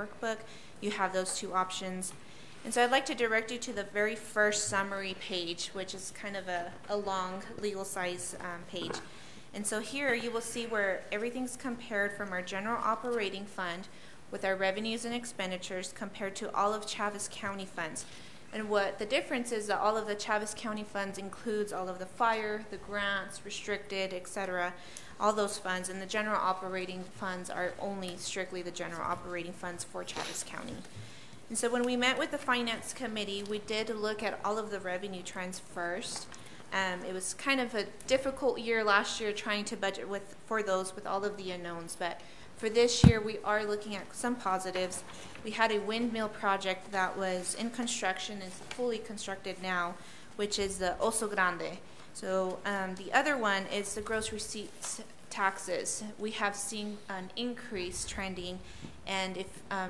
workbook, you have those two options. And so I'd like to direct you to the very first summary page, which is kind of a long legal size page. And so here you will see where everything's compared from our general operating fund with our revenues and expenditures compared to all of Chaves County funds. And what the difference is that all of the Chaves County funds includes all of the fire, the grants, restricted, etc., all those funds, and the general operating funds are only strictly the general operating funds for Chaves County. And so when we met with the Finance Committee, we did look at all of the revenue trends first. It was kind of a difficult year last year trying to budget for those with all of the unknowns, but for this year we are looking at some positives. We had a windmill project that was in construction, is fully constructed now, which is the Oso Grande. So the other one is the gross receipts taxes. We have seen an increase trending, and if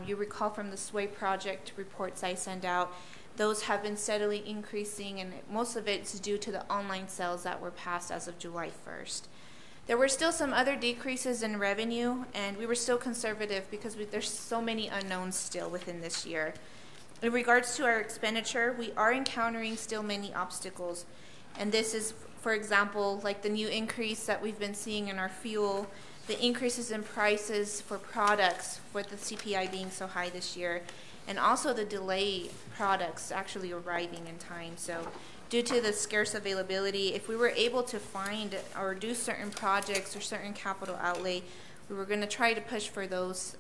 you recall from the SWAY project reports I send out, those have been steadily increasing, and most of it is due to the online sales that were passed as of July 1st. There were still some other decreases in revenue, and we were still conservative because there's so many unknowns still within this year. In regards to our expenditure, we are encountering still many obstacles, and this is, for example, like the new increase that we've been seeing in our fuel, the increases in prices for products with the CPI being so high this year, and also the delay products actually arriving in time. So due to the scarce availability, if we were able to find or do certain projects or certain capital outlay, we were going to try to push for those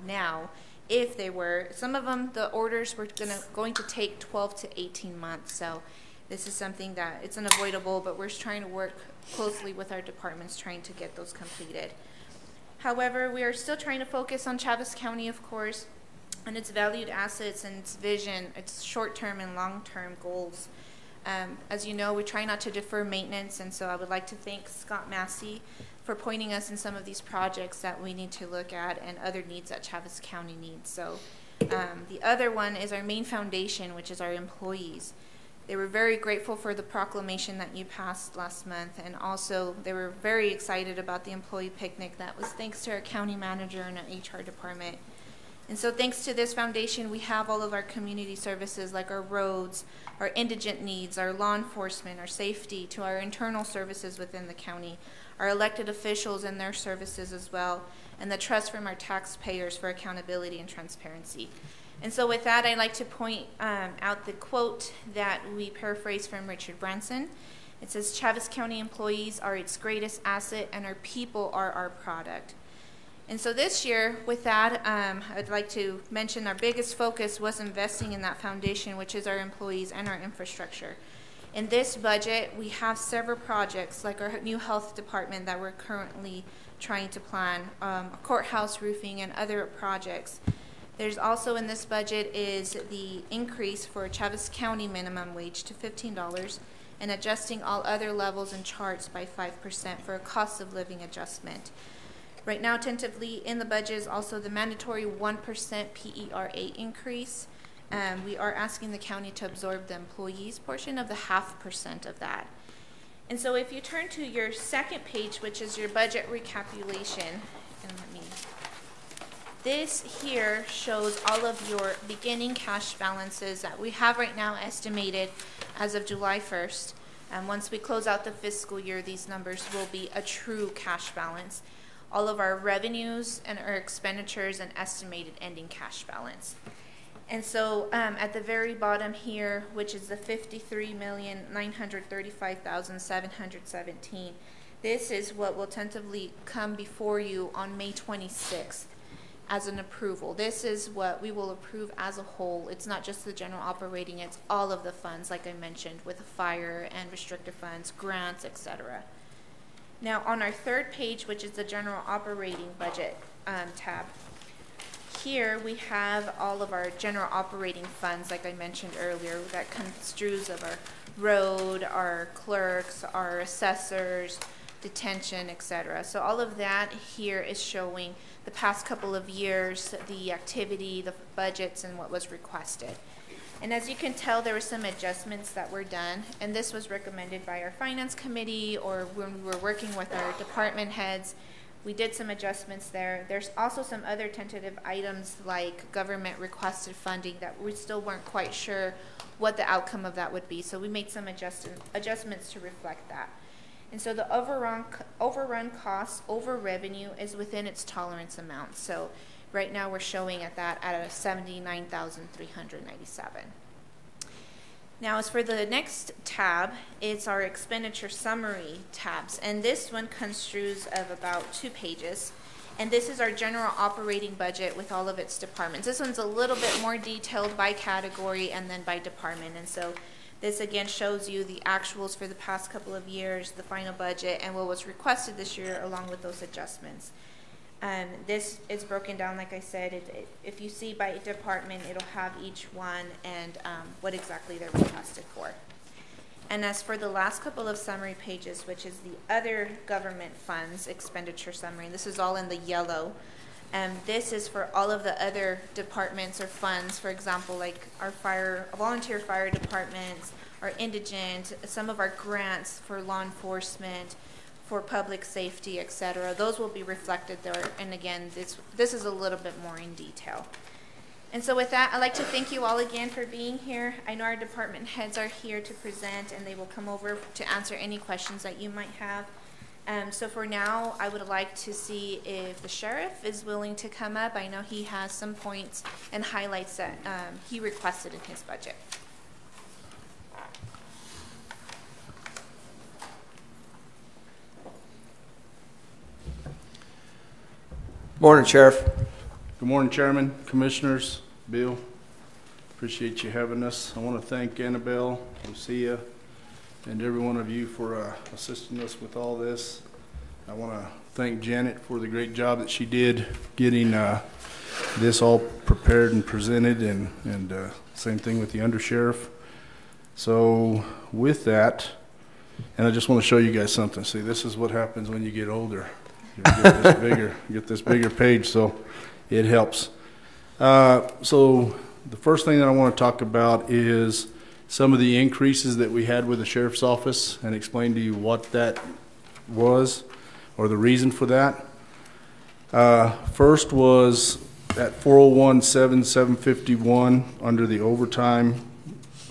now. If they were, some of them, the orders were going to take 12 to 18 months. So this is something that it's unavoidable, but we're trying to work closely with our departments trying to get those completed. However, we are still trying to focus on Chaves County, of course, and its valued assets and its vision, its short-term and long-term goals. As you know, we try not to defer maintenance, and so I would like to thank Scott Massey for pointing us in some of these projects that we need to look at and other needs that Chaves County needs. So the other one is our main foundation, which is our employees. They were very grateful for the proclamation that you passed last month, and also they were very excited about the employee picnic that was thanks to our county manager and our HR department. And so thanks to this foundation, we have all of our community services like our roads, our indigent needs, our law enforcement, our safety, to our internal services within the county, our elected officials and their services as well, and the trust from our taxpayers for accountability and transparency. And so with that, I'd like to point out the quote that we paraphrase from Richard Branson. It says, "Chaves County employees are its greatest asset, and our people are our product." And so this year, with that, I'd like to mention our biggest focus was investing in that foundation, which is our employees and our infrastructure. In this budget, we have several projects, like our new health department that we're currently trying to plan, courthouse roofing and other projects. There's also in this budget is the increase for Chaves County minimum wage to $15 and adjusting all other levels and charts by 5% for a cost of living adjustment. Right now, tentatively in the budget is also the mandatory 1% PERA increase. We are asking the county to absorb the employees portion of the 0.5% of that. And so if you turn to your second page, which is your budget recapitulation, and this here shows all of your beginning cash balances that we have right now estimated as of July 1st. And once we close out the fiscal year, these numbers will be a true cash balance. All of our revenues and our expenditures and estimated ending cash balance. And so at the very bottom here, which is the $53,935,717, this is what will tentatively come before you on May 26th as an approval. This is what we will approve as a whole. It's not just the general operating, it's all of the funds, like I mentioned, with fire and restricted funds, grants, etc. Now on our third page, which is the general operating budget tab, here we have all of our general operating funds, like I mentioned earlier, that construes of our road, our clerks, our assessors, detention, etc. So all of that here is showing the past couple of years, the activity, the budgets, and what was requested. And as you can tell, there were some adjustments that were done, and this was recommended by our finance committee or when we were working with our department heads. we did some adjustments there. There's also some other tentative items like government requested funding that we still weren't quite sure what the outcome of that would be. So we made some adjustments to reflect that. And so the overrun cost over revenue is within its tolerance amount. So right now we're showing at that at a $79,397. Now, as for the next tab, it's our expenditure summary tabs, and this one construes of about 2 pages. And this is our general operating budget with all of its departments. This one's a little bit more detailed by category and then by department. And so this again shows you the actuals for the past couple of years, the final budget, and what was requested this year along with those adjustments. This is broken down, like I said, if you see by department, it'll have each one and what exactly they're requested for. And as for the last couple of summary pages, which is the other government funds expenditure summary, this is all in the yellow. This is for all of the other departments or funds, for example, like our volunteer fire departments, our indigent, some of our grants for law enforcement, for public safety, etc. Those will be reflected there. And again, this is a little bit more in detail. And so with that, I'd like to thank you all again for being here. I know our department heads are here to present, and they will come over to answer any questions that you might have. So for now, I would like to see if the sheriff is willing to come up. I know he has some points and highlights that he requested in his budget. Morning, Sheriff. Good morning, Chairman, Commissioners, Bill. Appreciate you having us. I want to thank Annabelle, Lucia, and every one of you for assisting us with all this. I want to thank Janet for the great job that she did getting this all prepared and presented, and same thing with the undersheriff. So with that, and I just want to show you guys something. See, this is what happens when you get older. You get this bigger page, so it helps. So the first thing that I want to talk about is some of the increases that we had with the sheriff's office and explain to you what that was or the reason for that. First was at 401-751 under the overtime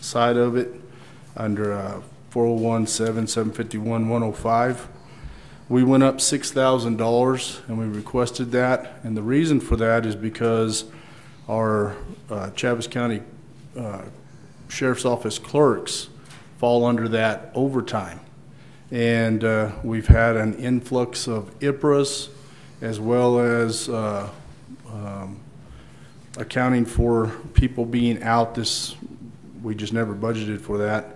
side of it, under 401-751-105. We went up $6,000 and we requested that, and the reason for that is because our Chaves County Sheriff's Office clerks fall under that overtime, and we've had an influx of IPRAs as well as accounting for people being out. We just never budgeted for that.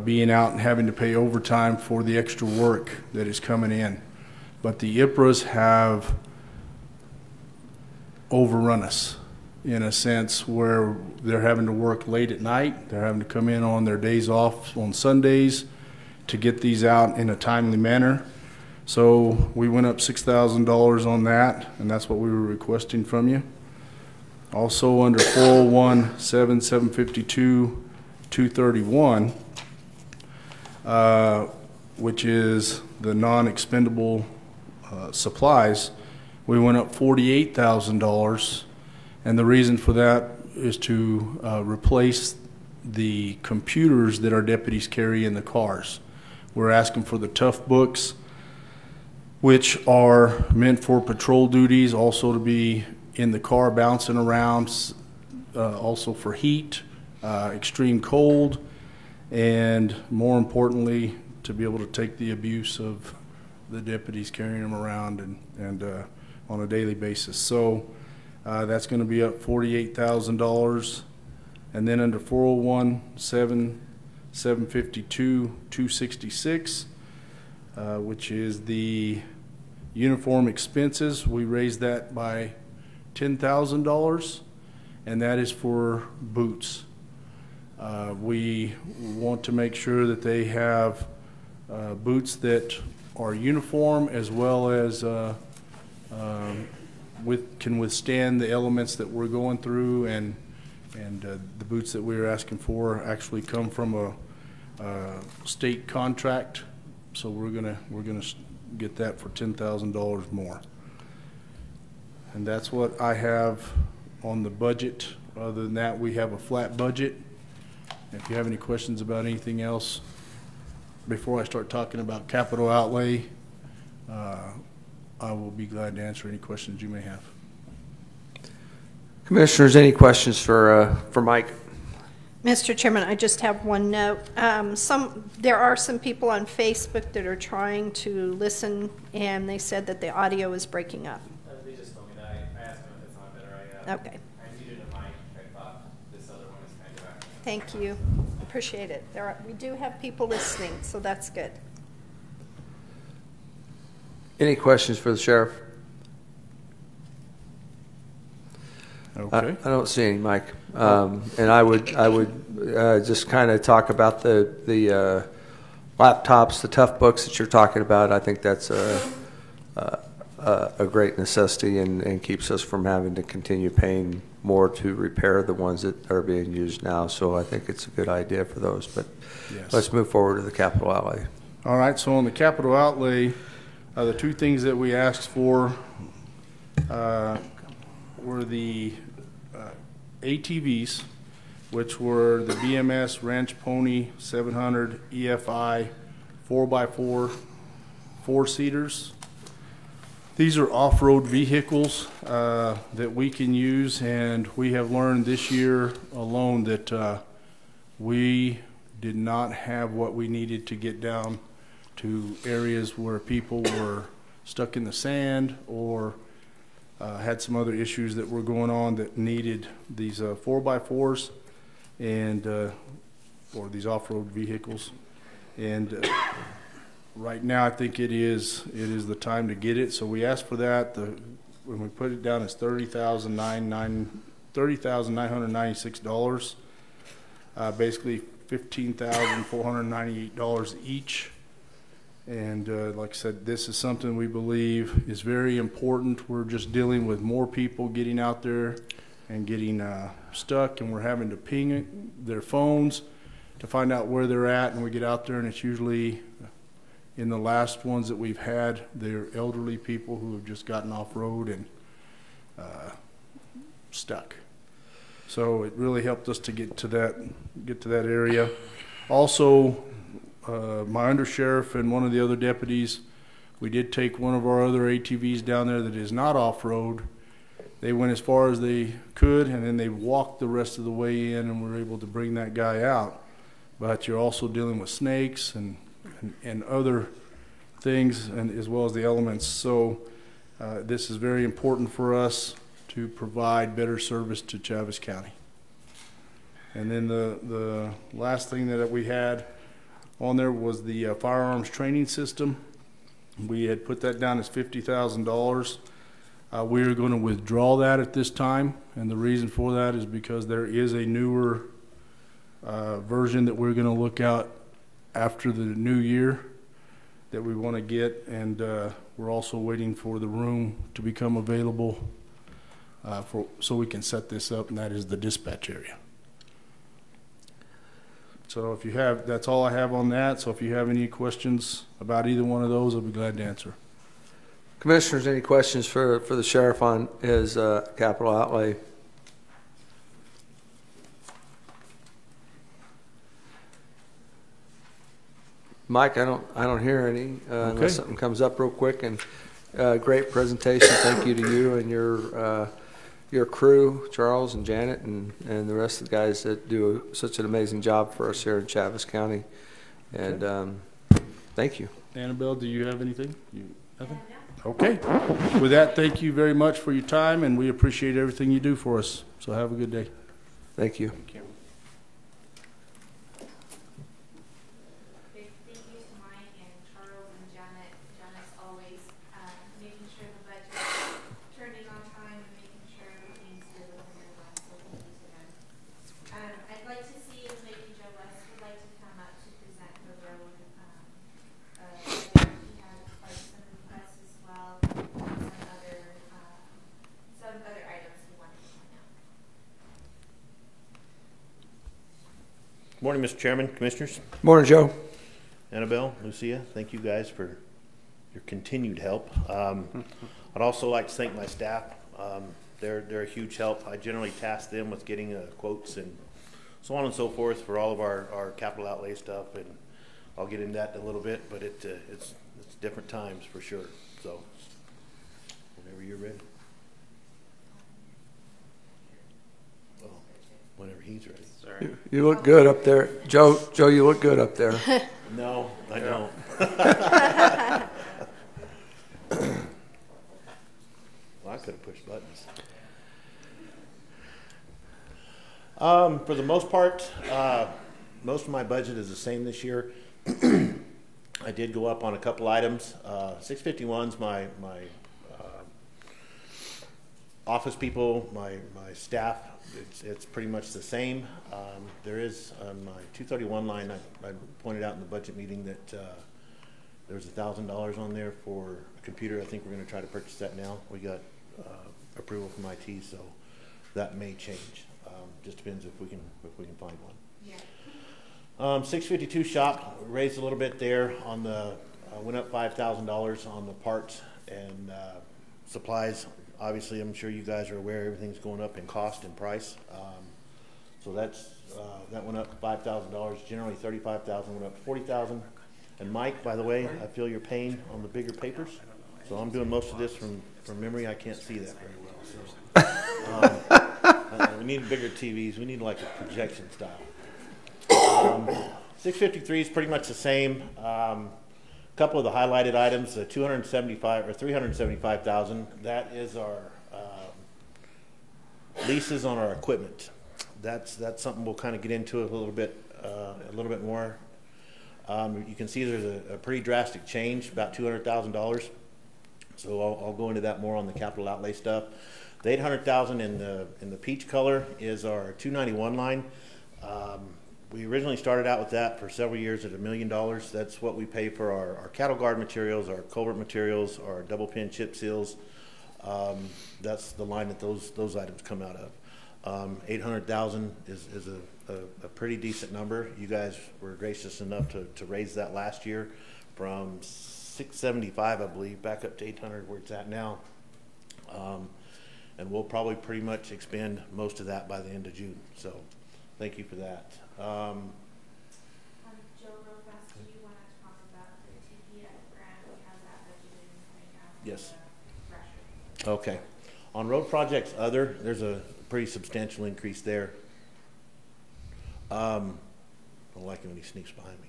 Being out and having to pay overtime for the extra work that is coming in. But the IPRAs have overrun us in a sense where they're having to work late at night. They're having to come in on their days off on Sundays to get these out in a timely manner. So we went up $6,000 on that, and that's what we were requesting from you. Also under 401-752-231, which is the non-expendable supplies, we went up $48,000, and the reason for that is to replace the computers that our deputies carry in the cars. We're asking for the tough books, which are meant for patrol duties, also to be in the car bouncing around, also for heat, extreme cold, and more importantly, to be able to take the abuse of the deputies carrying them around and on a daily basis. So that's going to be up $48,000. And then under 401-752-266, which is the uniform expenses, we raised that by $10,000, and that is for boots. We want to make sure that they have boots that are uniform as well as can withstand the elements that we're going through, and the boots that we're asking for actually come from a state contract. So we're gonna get that for $10,000 more. And that's what I have on the budget. Other than that, we have a flat budget. If you have any questions about anything else, before I start talking about capital outlay, I will be glad to answer any questions you may have. Commissioners, any questions for Mike? Mr. Chairman, I just have one note. There are some people on Facebook that are trying to listen, and they said that the audio is breaking up. They just told me that. I asked them if it's on better. Okay. I needed a mic. I thought this other one is kind of acting. Thank you. Appreciate it. We do have people listening, so that's good. Any questions for the sheriff? Okay. I don't see any, Mike. And I would just kind of talk about the laptops, the tough books that you're talking about. I think that's a great necessity and keeps us from having to continue paying more to repair the ones that are being used now. So I think it's a good idea for those. But Yes. let's move forward to the capital outlay. All right, so on the capital outlay, the two things that we asked for were the ATVs, which were the BMS Ranch Pony 700 EFI 4x4 4-seaters. These are off-road vehicles that we can use, and we have learned this year alone that we did not have what we needed to get down to areas where people were stuck in the sand or had some other issues that were going on that needed these 4x4s and or these off-road vehicles. And right now, I think it is the time to get it. So we asked for that. When we put it down, it's $30,996. Basically $15,498 each. And like I said, this is something we believe is very important. We're just dealing with more people getting out there and getting stuck, and we're having to ping their phones to find out where they're at. And we get out there, and it's usually, in the last ones that we've had, they're elderly people who have just gotten off road and stuck. So it really helped us to get to that area. Also, my undersheriff and one of the other deputies, we did take one of our other ATVs down there that is not off-road. They went as far as they could, and then they walked the rest of the way in, and were able to bring that guy out. But you're also dealing with snakes and other things, and as well as the elements. So this is very important for us to provide better service to Chaves County. And then the last thing that we had on there was the firearms training system. We had put that down as $50,000. We are going to withdraw that at this time, and the reason for that is because there is a newer version that we're going to look at after the new year that we want to get, and we're also waiting for the room to become available so we can set this up, and that is the dispatch area. So if you have, that's all I have on that. So if you have any questions about either one of those, I'll be glad to answer. Commissioners, any questions for the sheriff on his capital outlay? Mike, I don't hear any unless something comes up real quick. And great presentation. Thank you to you and your crew, Charles and Janet, and the rest of the guys that do such an amazing job for us here in Chaves County. And thank you. Annabelle, do you have anything? Nothing? Okay. With that, thank you very much for your time, and we appreciate everything you do for us. So have a good day. Thank you. Thank you. Big thank you to Mike and Charles and Janet. Janet's always making sure the budget turned in on time and making sure everything's good within their last. So thank you to them. I'd like to see if maybe Joe West would like to come up to present the road. He had like some requests as well, some other items he wanted to point out. Morning, Mr. Chairman, Commissioners. Morning, Joe. Annabelle, Lucia, thank you guys for continued help. I'd also like to thank my staff. They're a huge help. I generally task them with getting quotes and so on and so forth for all of our capital outlay stuff, and I'll get into that in a little bit, but it's different times for sure. So whenever you're ready. Oh, whenever he's ready. Sorry. You look good up there. Joe, you look good up there. No, I don't. Well, I could have pushed buttons. For the most part, most of my budget is the same this year. I did go up on a couple items. 651's my office people, my staff. It's pretty much the same. There is on my 231 line, I pointed out in the budget meeting that there's $1,000 on there for a computer. I think we're going to try to purchase that now. We got approval from IT, so that may change. Just depends if we can find one. Yeah. 652 shop raised a little bit there on the went up $5,000 on the parts and supplies. Obviously, I'm sure you guys are aware everything's going up in cost and price. So that went up $5,000. Generally, $35,000 went up to $40,000. And Mike, by the way, I feel your pain on the bigger papers. So I'm doing most of this from memory. I can't see that very well. So we need bigger TVs. We need like a projection style. 653 is pretty much the same. Couple of the highlighted items, 275 or 375,000. That is our leases on our equipment. That's something we'll kind of get into a little bit more. You can see there's a pretty drastic change, about $200,000. So I'll go into that more on the capital outlay stuff. The $800,000 in the peach color is our 291 line. We originally started out with that for several years at $1 million. That's what we pay for our cattle guard materials, our culvert materials, our double pin chip seals. That's the line that those items come out of. 800,000 is a pretty decent number. You guys were gracious enough to raise that last year from 675, I believe, back up to 800 where it's at now. And we'll probably pretty much expend most of that by the end of June. So thank you for that. Joe, real fast, do you want to talk about the TPF grant? We have that budgeted right now. Yes. Okay. On road projects other, there's a pretty substantial increase there. I don't like it when he sneaks behind me.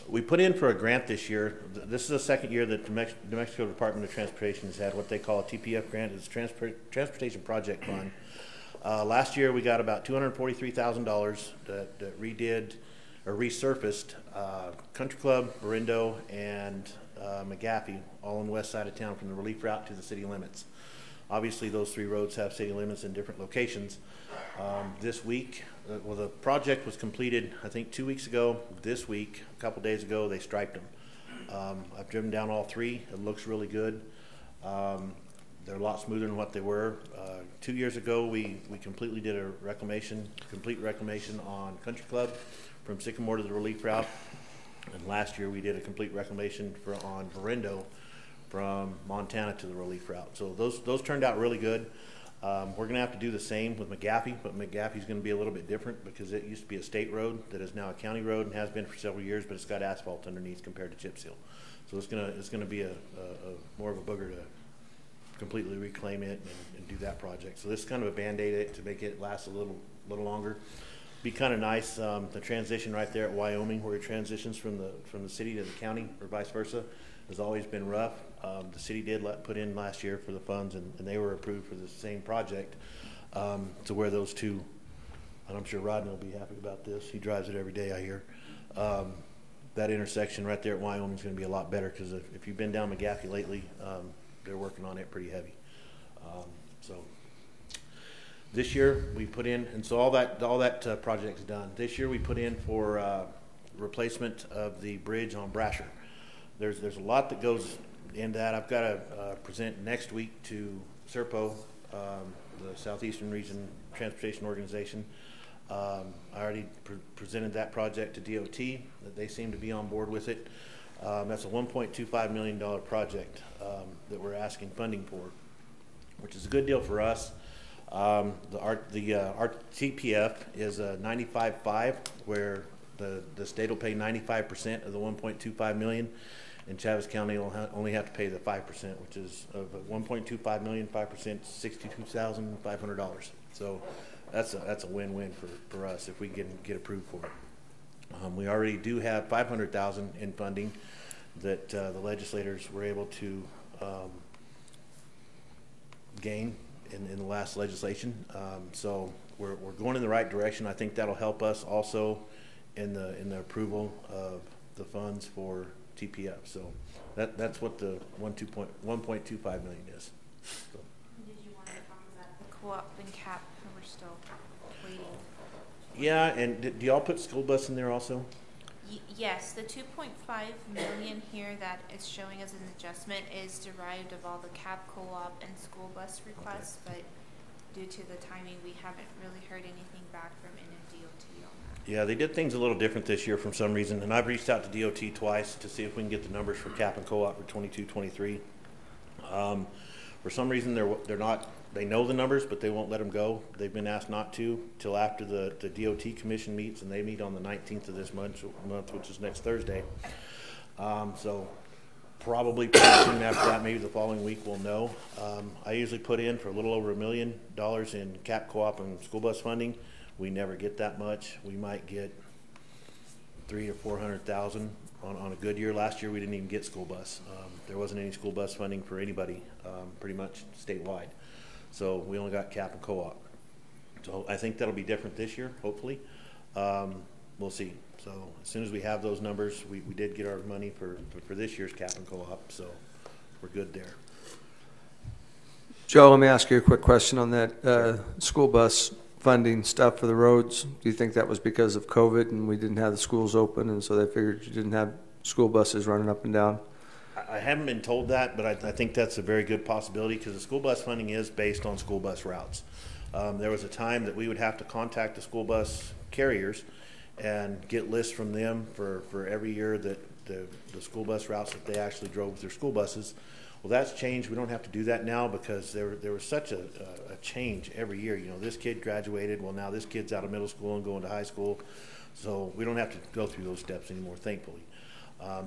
We put in for a grant this year. This is the second year that New Mexico Department of Transportation has had what they call a TPF grant. It's Transportation Project Fund. Last year we got about $243,000 that redid or resurfaced Country Club, Berindo, and McGaffey, all on the west side of town from the relief route to the city limits. Obviously those three roads have city limits in different locations. This week, well, the project was completed I think 2 weeks ago. This week, a couple days ago, they striped them. I've driven down all three. It looks really good. They're a lot smoother than what they were. 2 years ago, we completely did a complete reclamation on Country Club from Sycamore to the relief route. And last year we did a complete reclamation on Berindo from Montana to the relief route. So those turned out really good. We're going to have to do the same with McGaffey, but McGaffey's going to be a little bit different because it used to be a state road that is now a county road and has been for several years, but it's got asphalt underneath compared to chip seal. So it's going to be a more of a booger to completely reclaim it and do that project. So this is kind of a Band-Aid to make it last a little longer. Be kind of nice. The transition right there at Wyoming, where it transitions from the city to the county or vice versa, has always been rough. The city did put in last year for the funds, and they were approved for the same project to where those two, and I'm sure Rodney will be happy about this. He drives it every day, I hear. That intersection right there at Wyoming is going to be a lot better because if you've been down McGaffey lately, they're working on it pretty heavy. So this year we put in, and so all that project's done. This year we put in for replacement of the bridge on Brasher. There's a lot that goes into that. I've got to present next week to SERPO, the Southeastern Region Transportation Organization. I already presented that project to DOT. That they seem to be on board with it. That's a $1.25 million project that we're asking funding for, which is a good deal for us. Our TPF is a 95.5, where the state will pay 95% of the 1.25 million, and Chaves County will only have to pay the 5%, which is of 1.25 million, 5%, $62,500. So that's a win-win for us if we can get approved for it. We already do have $500,000 in funding that the legislators were able to gain in the last legislation. So we're going in the right direction. I think that'll help us also in the approval of the funds for TPF. So that's what the 1.25 million is. So. Did you want to talk about the co-op and CAP? We're still waiting. Yeah, and do y'all put school bus in there also? Yes, the 2.5 million here that is showing as an adjustment is derived of all the CAP co-op and school bus requests, but due to the timing, we haven't really heard anything back from NMDOT on that. Yeah, they did things a little different this year for some reason, and I've reached out to DOT twice to see if we can get the numbers for CAP and co-op for 22-23. For some reason, they're not. They know the numbers, but they won't let them go. They've been asked not to till after the DOT commission meets, and they meet on the 19th of this month, which is next Thursday. So probably pretty soon after that, maybe the following week, we'll know. I usually put in for a little over $1 million in CAP co-op and school bus funding. We never get that much. We might get $300,000 or $400,000 on a good year. Last year, we didn't even get school bus. There wasn't any school bus funding for anybody, pretty much statewide. So we only got CAP and co-op. So I think that'll be different this year, hopefully. We'll see. So as soon as we have those numbers, we did get our money for this year's CAP and co-op, so we're good there. Joe, let me ask you a quick question on that school bus funding stuff for the roads. Do you think that was because of COVID and we didn't have the schools open, and so they figured you didn't have school buses running up and down? I haven't been told that, but I think that's a very good possibility because the school bus funding is based on school bus routes. There was a time that we would have to contact the school bus carriers and get lists from them for every year that the school bus routes that they actually drove with their school buses. Well, that's changed. We don't have to do that now because there was such a change every year. You know, this kid graduated. Well, now this kid's out of middle school and going to high school. So we don't have to go through those steps anymore, thankfully.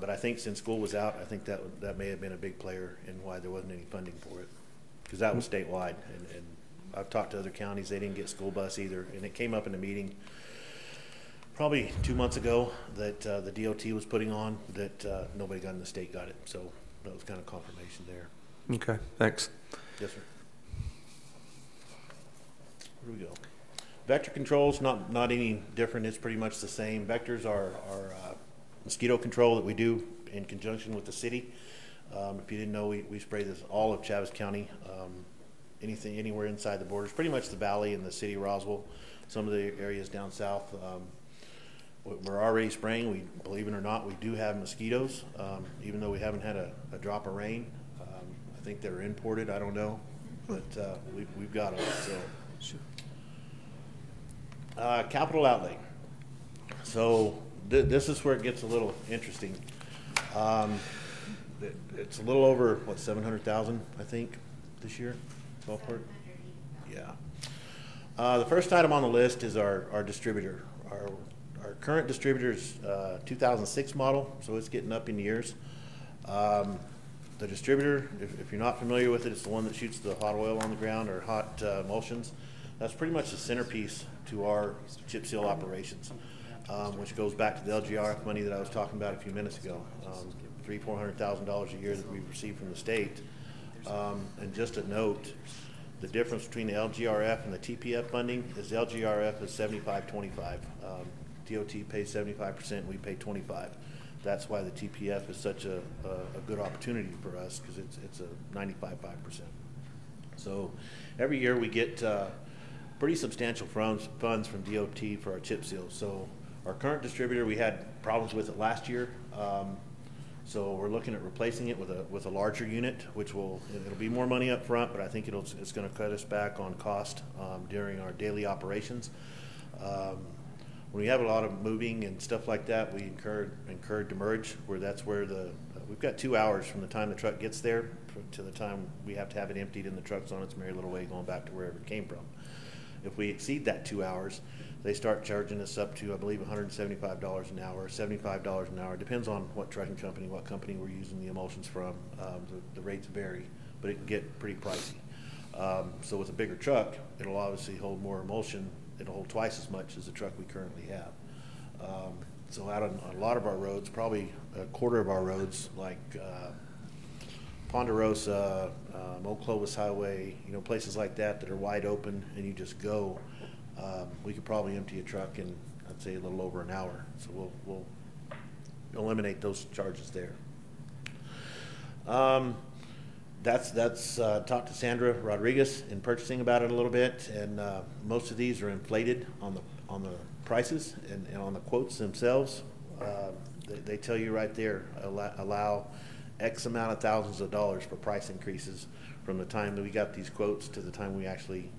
But I think since school was out, I think that may have been a big player in why there wasn't any funding for it, because that was statewide. And I've talked to other counties; they didn't get school bus either. And it came up in a meeting probably 2 months ago that the DOT was putting on that nobody got in the state got it. So that was kind of confirmation there. Okay, thanks. Yes, sir. Where do we go? Vector controls, not any different. It's pretty much the same. Vectors are mosquito control that we do in conjunction with the city. If you didn't know, we spray this all of Chaves County, anywhere inside the borders, pretty much the valley and the city of Roswell, some of the areas down south. We're already spraying. We, believe it or not, we do have mosquitoes, even though we haven't had a drop of rain. I think they're imported. I don't know, but we've got them. So, capital outlay. So this is where it gets a little interesting. It's a little over what, 700,000, I think, this year, ballpark. Yeah. The first item on the list is our distributor. Our current distributor is 2006 model, so it's getting up in years. The distributor, if you're not familiar with it, it's the one that shoots the hot oil on the ground or hot emulsions. That's pretty much the centerpiece to our chip seal operations, which goes back to the LGRF money that I was talking about a few minutes ago. $300,000-$400,000 a year that we've received from the state. And just a note, the difference between the LGRF and the TPF funding is the LGRF is 75-25. DOT pays 75%, we pay 25%. That's why the TPF is such a good opportunity for us, because it's a 95.5%. So every year we get pretty substantial funds from DOT for our chip seals. So our current distributor, we had problems with it last year. So we're looking at replacing it with a larger unit, which it'll be more money up front, but I think it's going to cut us back on cost during our daily operations. when we have a lot of moving and stuff like that, we incur demurrage, where that's where we've got 2 hours from the time the truck gets there to the time we have to have it emptied and the truck's on its merry little way going back to wherever it came from. If we exceed that 2 hours, they start charging us up to, I believe, $175 an hour, $75 an hour. It depends on what trucking company, what company we're using the emulsions from. The rates vary, but it can get pretty pricey. So with a bigger truck, it'll obviously hold more emulsion. It'll hold twice as much as the truck we currently have. So out on a lot of our roads, probably a quarter of our roads, like Ponderosa, Old Clovis Highway, places like that that are wide open and you just go, we could probably empty a truck in, I'd say, a little over an hour. So we'll eliminate those charges there. That's talked to Sandra Rodriguez in purchasing about it a little bit, and most of these are inflated on the prices and on the quotes themselves. They tell you right there, allow X amount of thousands of dollars for price increases from the time that we got these quotes to the time we actually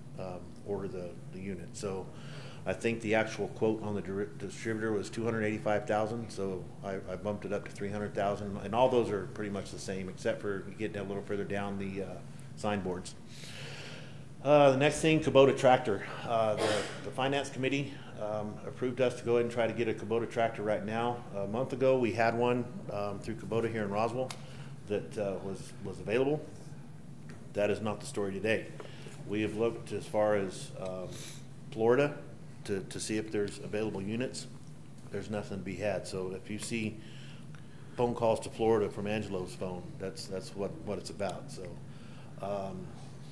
order the unit. So I think the actual quote on the distributor was $285,000, so I bumped it up to $300,000, and all those are pretty much the same, except for you get a little further down the signboards. The next thing, Kubota tractor. The finance committee approved us to go ahead and try to get a Kubota tractor right now. A month ago, we had one through Kubota here in Roswell that was available. That is not the story today. We have looked as far as Florida to see if there's available units. There's nothing to be had. So if you see phone calls to Florida from Angelo's phone, that's what it's about. So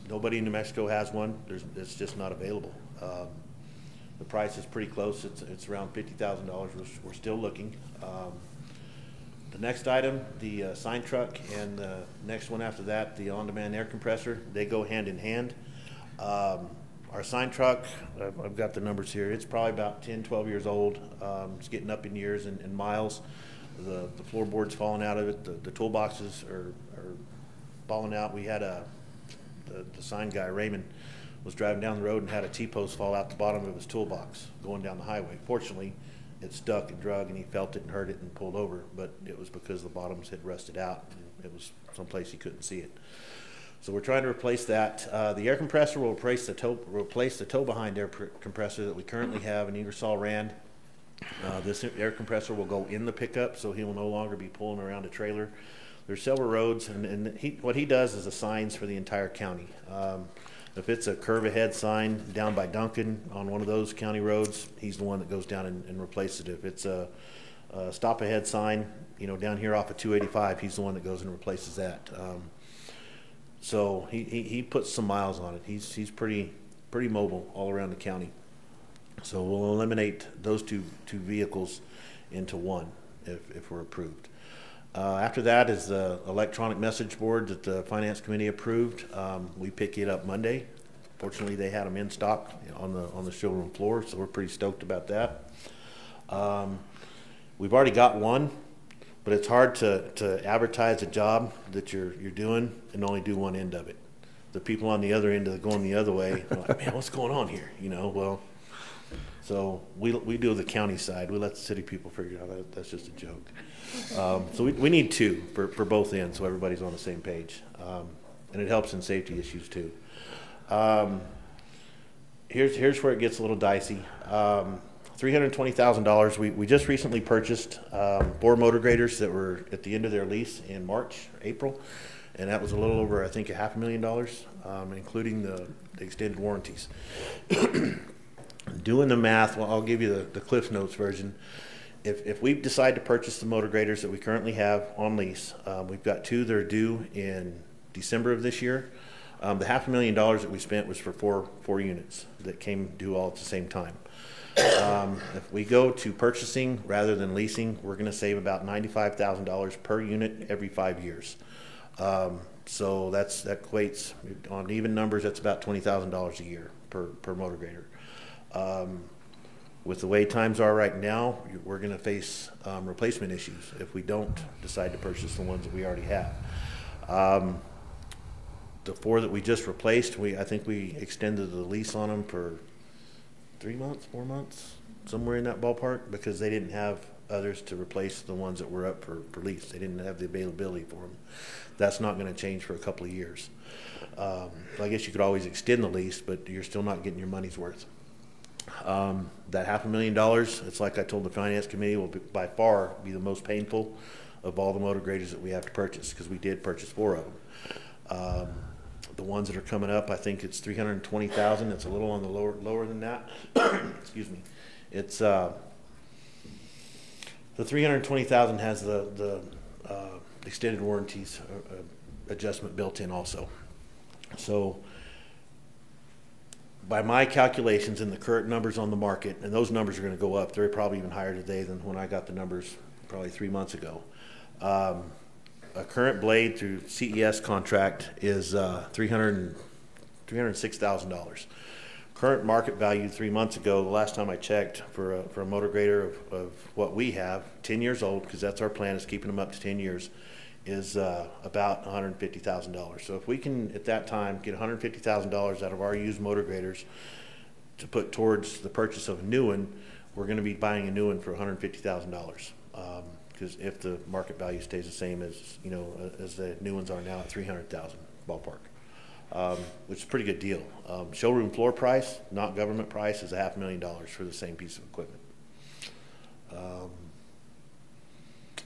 nobody in New Mexico has one. It's just not available. The price is pretty close. It's around $50,000. We're still looking. The next item, the sign truck, and the next one after that, the on-demand air compressor, they go hand in hand. Our sign truck, I've got the numbers here. It's probably about 10, 12 years old. It's getting up in years and miles. The floorboard's falling out of it. The toolboxes are falling out. We had the sign guy, Raymond, was driving down the road and had a T-post fall out the bottom of his toolbox going down the highway. Fortunately, it stuck and drug, and he felt it and heard it and pulled over, but it was because the bottoms had rusted out and it was someplace he couldn't see it. So we're trying to replace that. The air compressor will replace the tow behind air compressor that we currently have in Ingersoll Rand. This air compressor will go in the pickup, so he will no longer be pulling around a trailer. There's several roads, and what he does is assigns for the entire county. If it's a curve ahead sign down by Duncan on one of those county roads, he's the one that goes down and replaces it. If it's a stop ahead sign, down here off of 285, he's the one that goes and replaces that. So he puts some miles on it. He's pretty mobile all around the county. So we'll eliminate those two vehicles into one if we're approved. After that is the electronic message board that the finance committee approved. We pick it up Monday. Fortunately, they had them in stock on the showroom floor, so we're pretty stoked about that. We've already got one, but it's hard to advertise a job that you're doing and only do one end of it. The people on the other end of going the other way are like, man, what's going on here? Well, so we do the county side. We let the city people figure it out. That's just a joke. So we need two for both ends, so everybody's on the same page. And it helps in safety issues too. Here's where it gets a little dicey. $320,000. We just recently purchased 4 motor graders that were at the end of their lease in March, April, and that was a little over, I think, $500,000, including the extended warranties. Doing the math, well, I'll give you the Cliff Notes version. If we decide to purchase the motor graders that we currently have on lease, we've got 2 that are due in December of this year. The $500,000 that we spent was for four units that came due all at the same time. If we go to purchasing rather than leasing, we're going to save about $95,000 per unit every 5 years. So that equates, on even numbers, that's about $20,000 a year per motor grader. With the way times are right now, we're going to face replacement issues if we don't decide to purchase the ones that we already have. The 4 that we just replaced, I think we extended the lease on them for 3 months, 4 months. somewhere in that ballpark, because they didn't have others to replace the ones that were up for lease. They didn't have the availability for them. That's not going to change for a couple of years. I guess you could always extend the lease, but you're still not getting your money's worth. That $500,000, it's like I told the finance committee, will by far be the most painful of all the motor graders that we have to purchase, because we did purchase 4 of them. The ones that are coming up, I think it's $320,000. It's a little on the lower than that. Excuse me. It's the $320,000 has the extended warranties adjustment built in also. So by my calculations and the current numbers on the market, and those numbers are going to go up, they're probably even higher today than when I got the numbers probably 3 months ago. A current blade through CES contract is $306,000. Current market value 3 months ago, the last time I checked, for a motor grader of what we have, 10 years old, because that's our plan, is keeping them up to 10 years, is about $150,000. So if we can, at that time, get $150,000 out of our used motor graders to put towards the purchase of a new one, we're going to be buying a new one for $150,000. Because if the market value stays the same as, you know, as the new ones are now at $300,000 ballpark, which is a pretty good deal. Showroom floor price, not government price, is $500,000 for the same piece of equipment.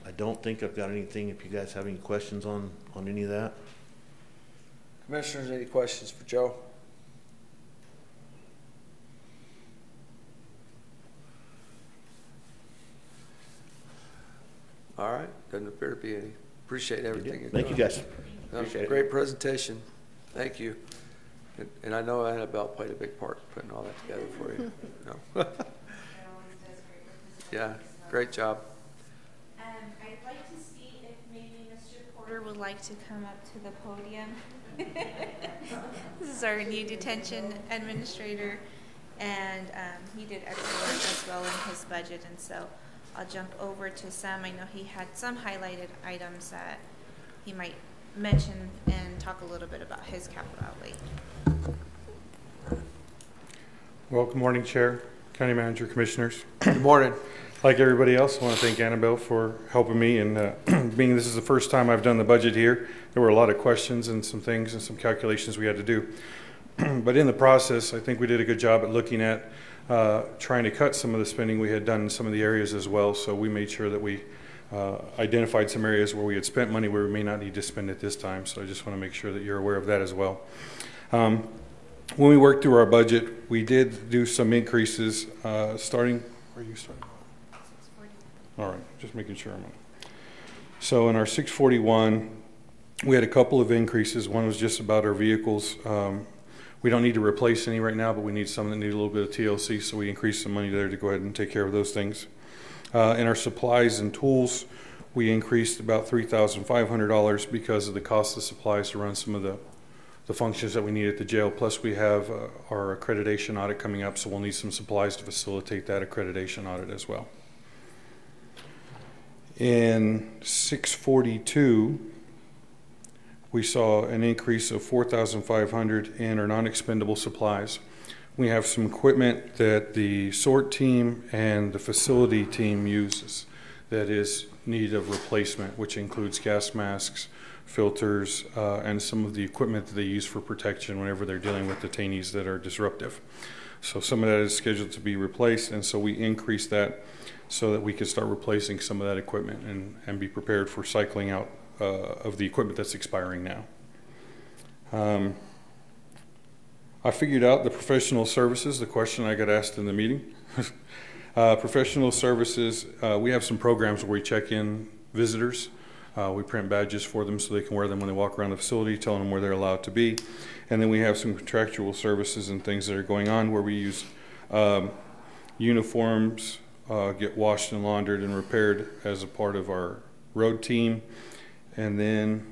I don't think I've got anything. If you guys have any questions on any of that. Commissioners, any questions for Joe? All right, doesn't appear to be any. Appreciate everything. Thank you, guys. Appreciate it. Great presentation. Thank you. And I know Annabelle played a big part putting all that together for you. No. Yeah, great job. I'd like to see if maybe Mr. Porter would like to come up to the podium. This is our new detention administrator, and he did excellent work as well in his budget, and so I'll jump over to Sam. I know he had some highlighted items that he might mention and talk a little bit about his capital outlay. Well, good morning, Chair, County Manager, Commissioners. Good morning. Like everybody else, I want to thank Annabelle for helping me, and being this is the first time I've done the budget here, there were a lot of questions and some things and some calculations we had to do. But in the process, I think we did a good job at looking at trying to cut some of the spending we had done in some of the areas as well. So we made sure that we identified some areas where we had spent money where we may not need to spend it this time. So I just want to make sure that you're aware of that as well. When we worked through our budget, we did do some increases starting, where are you starting? 640. All right, just making sure I'm on. So in our 641, we had a couple of increases. One was just about our vehicles. We don't need to replace any right now, but we need some that need a little bit of TLC, so we increased some money there to go ahead and take care of those things. In our supplies and tools, we increased about $3,500 because of the cost of supplies to run some of the functions that we need at the jail. Plus, we have our accreditation audit coming up, so we'll need some supplies to facilitate that accreditation audit as well. In 642, we saw an increase of $4,500 in our non-expendable supplies. We have some equipment that the sort team and the facility team uses that is need of replacement, which includes gas masks, filters, and some of the equipment that they use for protection whenever they're dealing with detainees that are disruptive. So some of that is scheduled to be replaced, and so we increased that so that we can start replacing some of that equipment and be prepared for cycling out of the equipment that's expiring now. I figured out the professional services, the question I got asked in the meeting. Professional services, we have some programs where we check in visitors. We print badges for them so they can wear them when they walk around the facility, telling them where they're allowed to be. And then we have some contractual services and things that are going on where we use uniforms, get washed and laundered and repaired as a part of our road team. And then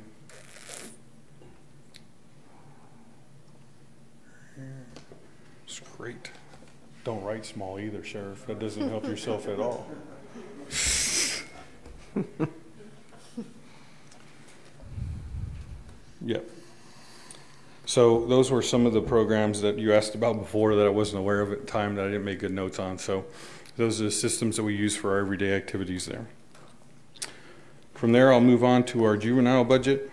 it's great. Don't write small either, Sheriff. That doesn't help yourself at all. Yep. So those were some of the programs that you asked about before that I wasn't aware of at the time that I didn't make good notes on. So Those are the systems that we use for our everyday activities there. From there, I'll move on to our juvenile budget.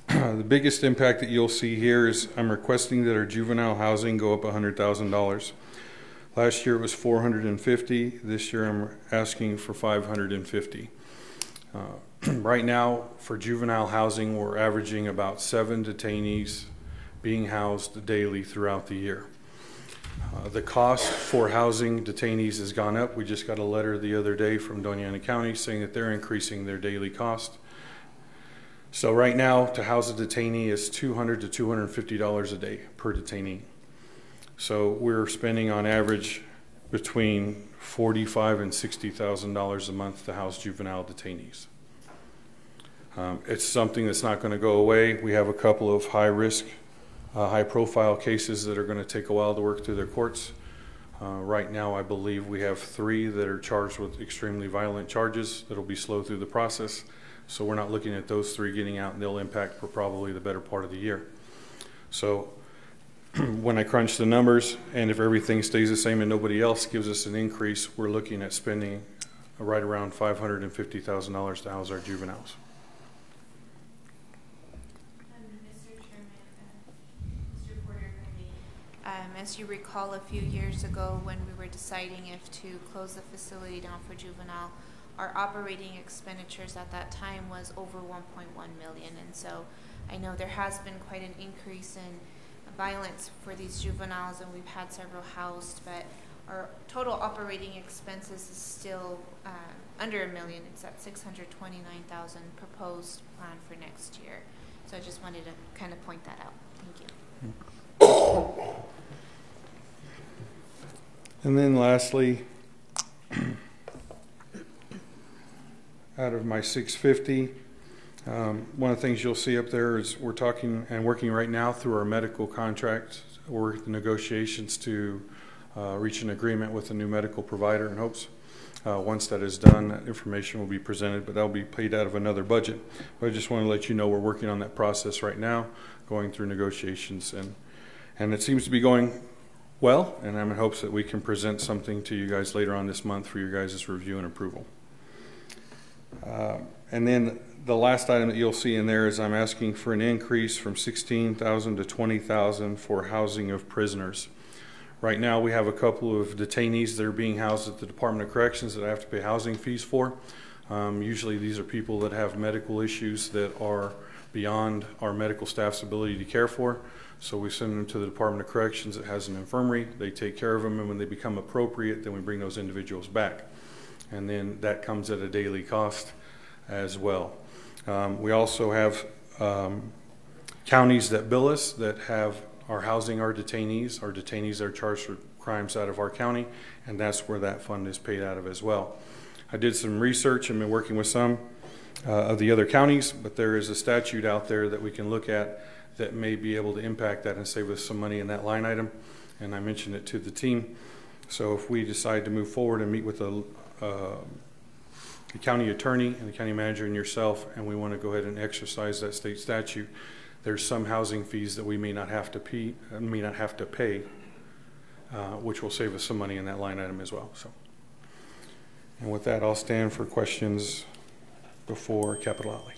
The biggest impact that you'll see here is I'm requesting that our juvenile housing go up $100,000. Last year it was $450,000. This year I'm asking for $550,000. Right now for juvenile housing, we're averaging about 7 detainees being housed daily throughout the year. The cost for housing detainees has gone up. We just got a letter the other day from Doña Ana County saying that they're increasing their daily cost. So right now, to house a detainee is $200 to $250 a day per detainee. So we're spending on average between $45,000 and $60,000 a month to house juvenile detainees. It's something that's not going to go away. We have a couple of high-risk, high-profile cases that are going to take a while to work through their courts. Right now, I believe we have 3 that are charged with extremely violent charges that'll be slow through the process. So we're not looking at those 3 getting out, and they'll impact for probably the better part of the year. So when I crunch the numbers, and if everything stays the same and nobody else gives us an increase, we're looking at spending right around $550,000 to house our juveniles. Mr. Chairman, Mr. Porter, as you recall, a few years ago when we were deciding if to close the facility down for juvenile, our operating expenditures at that time was over 1.1 million, and so I know there has been quite an increase in violence for these juveniles, and we've had several housed, but our total operating expenses is still under $1 million. It's at $629,000 proposed plan for next year. So I just wanted to kind of point that out. Thank you. And then lastly, out of my 650, one of the things you'll see up there is we're talking and working right now through our medical contract or the negotiations to reach an agreement with a new medical provider in hopes. Once that is done, that information will be presented, but that will be paid out of another budget. But I just want to let you know we're working on that process right now, going through negotiations, and it seems to be going well, and I'm in hopes that we can present something to you guys later on this month for your guys' review and approval. And then the last item that you'll see in there is I'm asking for an increase from $16,000 to $20,000 for housing of prisoners. Right now we have a couple of detainees that are being housed at the Department of Corrections that I have to pay housing fees for. Usually these are people that have medical issues that are beyond our medical staff's ability to care for. So we send them to the Department of Corrections that has an infirmary. They take care of them, and when they become appropriate, then we bring those individuals back. And then that comes at a daily cost as well. We also have counties that bill us that are housing our detainees. Our detainees are charged for crimes out of our county, and that's where that fund is paid out of as well. I did some research and been working with some of the other counties, but there is a statute out there that we can look at that may be able to impact that and save us some money in that line item, and I mentioned it to the team. So if we decide to move forward and meet with the county attorney and the county manager and yourself, and we want to go ahead and exercise that state statute, there's some housing fees that we may not have to pay, which will save us some money in that line item as well. So, and with that, I'll stand for questions before capital outlay.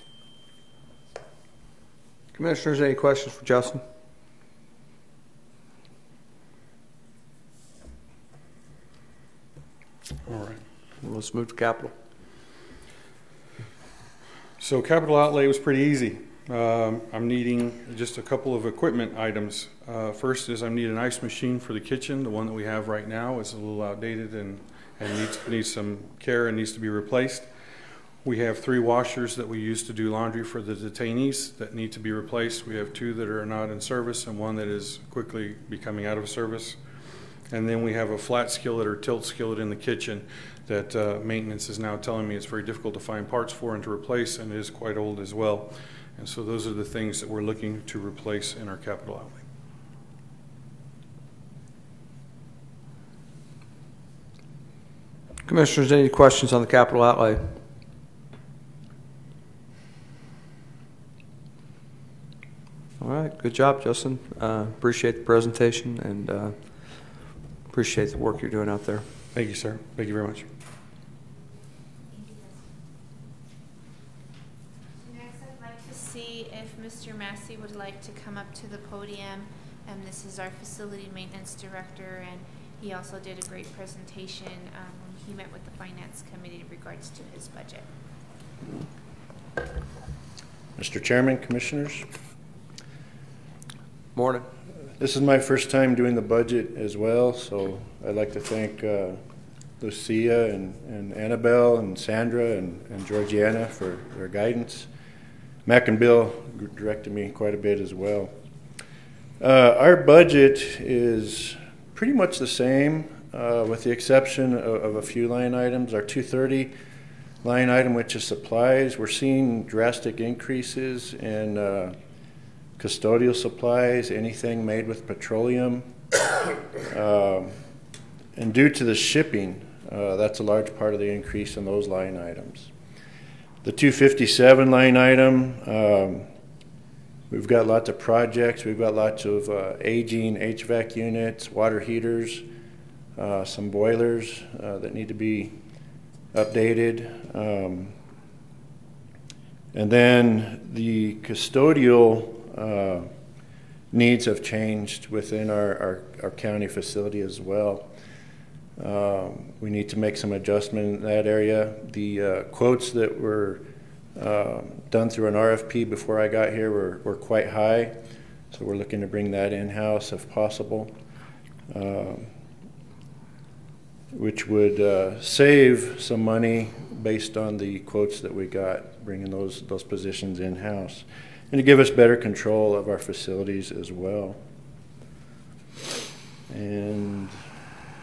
Commissioners, any questions for Justin? All right. Let's move to capital. So capital outlay was pretty easy. I'm needing just a couple of equipment items. First is I need an ice machine for the kitchen. The one that we have right now is a little outdated and needs some care and needs to be replaced. We have 3 washers that we use to do laundry for the detainees that need to be replaced. We have 2 that are not in service and 1 that is quickly becoming out of service. And then we have a flat skillet or tilt skillet in the kitchen that maintenance is now telling me it's very difficult to find parts for and to replace, and it is quite old as well. And so those are the things that we're looking to replace in our capital outlay. Commissioners, any questions on the capital outlay? All right, good job, Justin. Appreciate the presentation and appreciate the work you're doing out there. Thank you, sir. Thank you very much. Next, I'd like to see if Mr. Massey would like to come up to the podium. This is our facility maintenance director, and he also did a great presentation when he met with the finance committee in regards to his budget. Mr. Chairman, Commissioners, Morning. this is my first time doing the budget as well, so I'd like to thank Lucia and Annabelle and Sandra and Georgiana for their guidance. Mac and Bill directed me quite a bit as well. Our budget is pretty much the same with the exception of a few line items. Our 230 line item, which is supplies, we're seeing drastic increases in custodial supplies, anything made with petroleum. And due to the shipping, that's a large part of the increase in those line items. The 257 line item, we've got lots of projects. We've got lots of aging HVAC units, water heaters, some boilers that need to be updated. And then the custodial needs have changed within our county facility as well. We need to make some adjustment in that area. The quotes that were done through an RFP before I got here were quite high, so we're looking to bring that in-house if possible, which would save some money based on the quotes that we got, bringing those positions in-house, and to give us better control of our facilities as well. And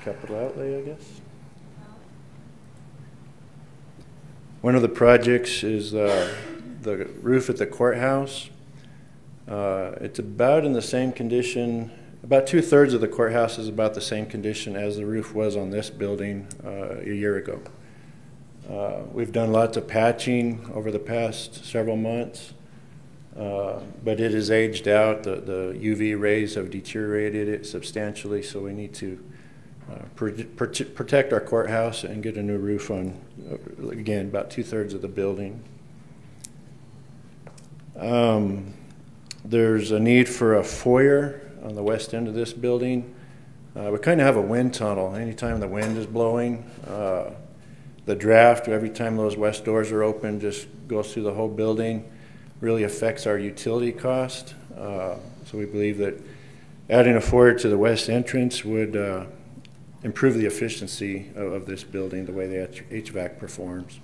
capital outlay, I guess. One of the projects is the roof at the courthouse. It's about in the same condition. About 2/3 of the courthouse is about the same condition as the roof was on this building a year ago. We've done lots of patching over the past several months, but it has aged out. The UV rays have deteriorated it substantially, so we need to protect our courthouse and get a new roof on, again, about 2/3 of the building. There's a need for a foyer on the west end of this building. We kind of have a wind tunnel. Anytime the wind is blowing, the draft, every time those west doors are open, just goes through the whole building, really affects our utility cost. So we believe that adding a foyer to the west entrance would improve the efficiency of this building, the way the HVAC performs.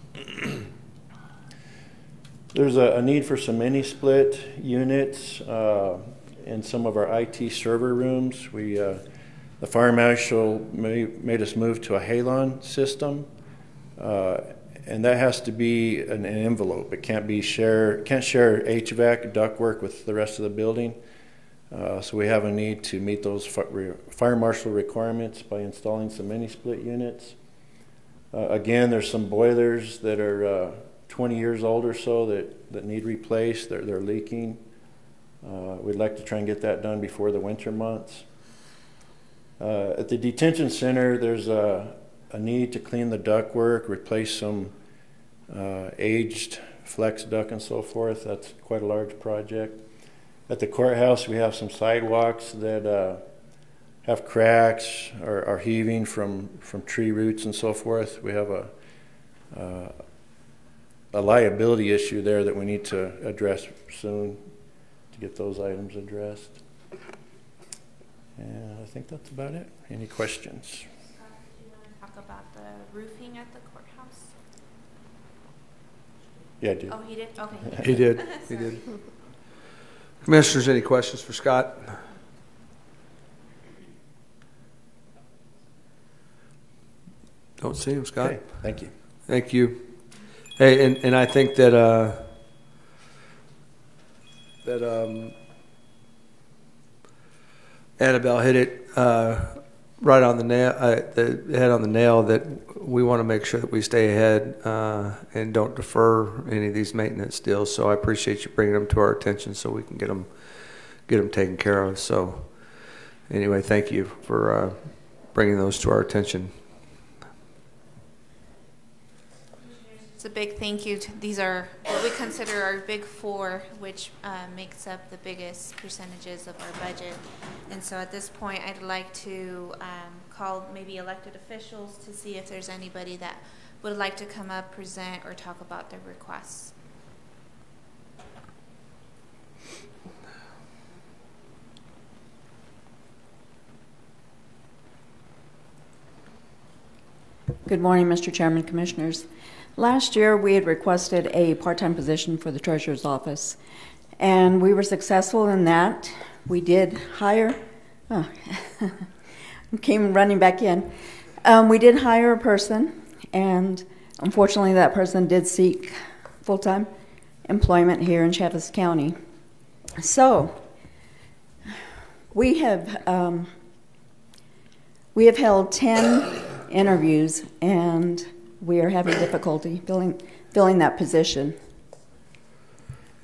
There's a need for some mini-split units in some of our IT server rooms. The fire marshal made us move to a Halon system, and that has to be an envelope. It can't share HVAC ductwork with the rest of the building. So we have a need to meet those fire marshal requirements by installing some mini-split units. Again, there's some boilers that are 20 years old or so that need replaced. They're leaking. We'd like to try and get that done before the winter months. At the detention center, there's a need to clean the ductwork, replace some aged flex duct and so forth. That's quite a large project. At the courthouse, we have some sidewalks that have cracks or are heaving from tree roots and so forth. We have a liability issue there that we need to address soon to get those items addressed. And I think that's about it. Any questions? Scott, do you want to talk about the roofing at the courthouse? Yeah, I do. Oh, he did? Okay. He did. He did. Commissioners, any questions for Scott? Don't see him, Scott. Okay, thank you. Thank you. Hey, and I think that Annabelle hit it right on the nail, the head on the nail, that we want to make sure that we stay ahead and don't defer any of these maintenance deals. So I appreciate you bringing them to our attention so we can get them taken care of. So anyway, thank you for bringing those to our attention. It's a big thank you. These are what we consider our big four, which makes up the biggest percentages of our budget. And so at this point, I'd like to call maybe elected officials to see if there's anybody that would like to come up, present, or talk about their requests. Good morning, Mr. Chairman, Commissioners. Last year, we had requested a part-time position for the Treasurer's Office, and we were successful in that. We did hire, came running back in. We did hire a person, and unfortunately, that person did seek full-time employment here in Chaffetz County. So, we have held 10 interviews, and we are having difficulty filling that position.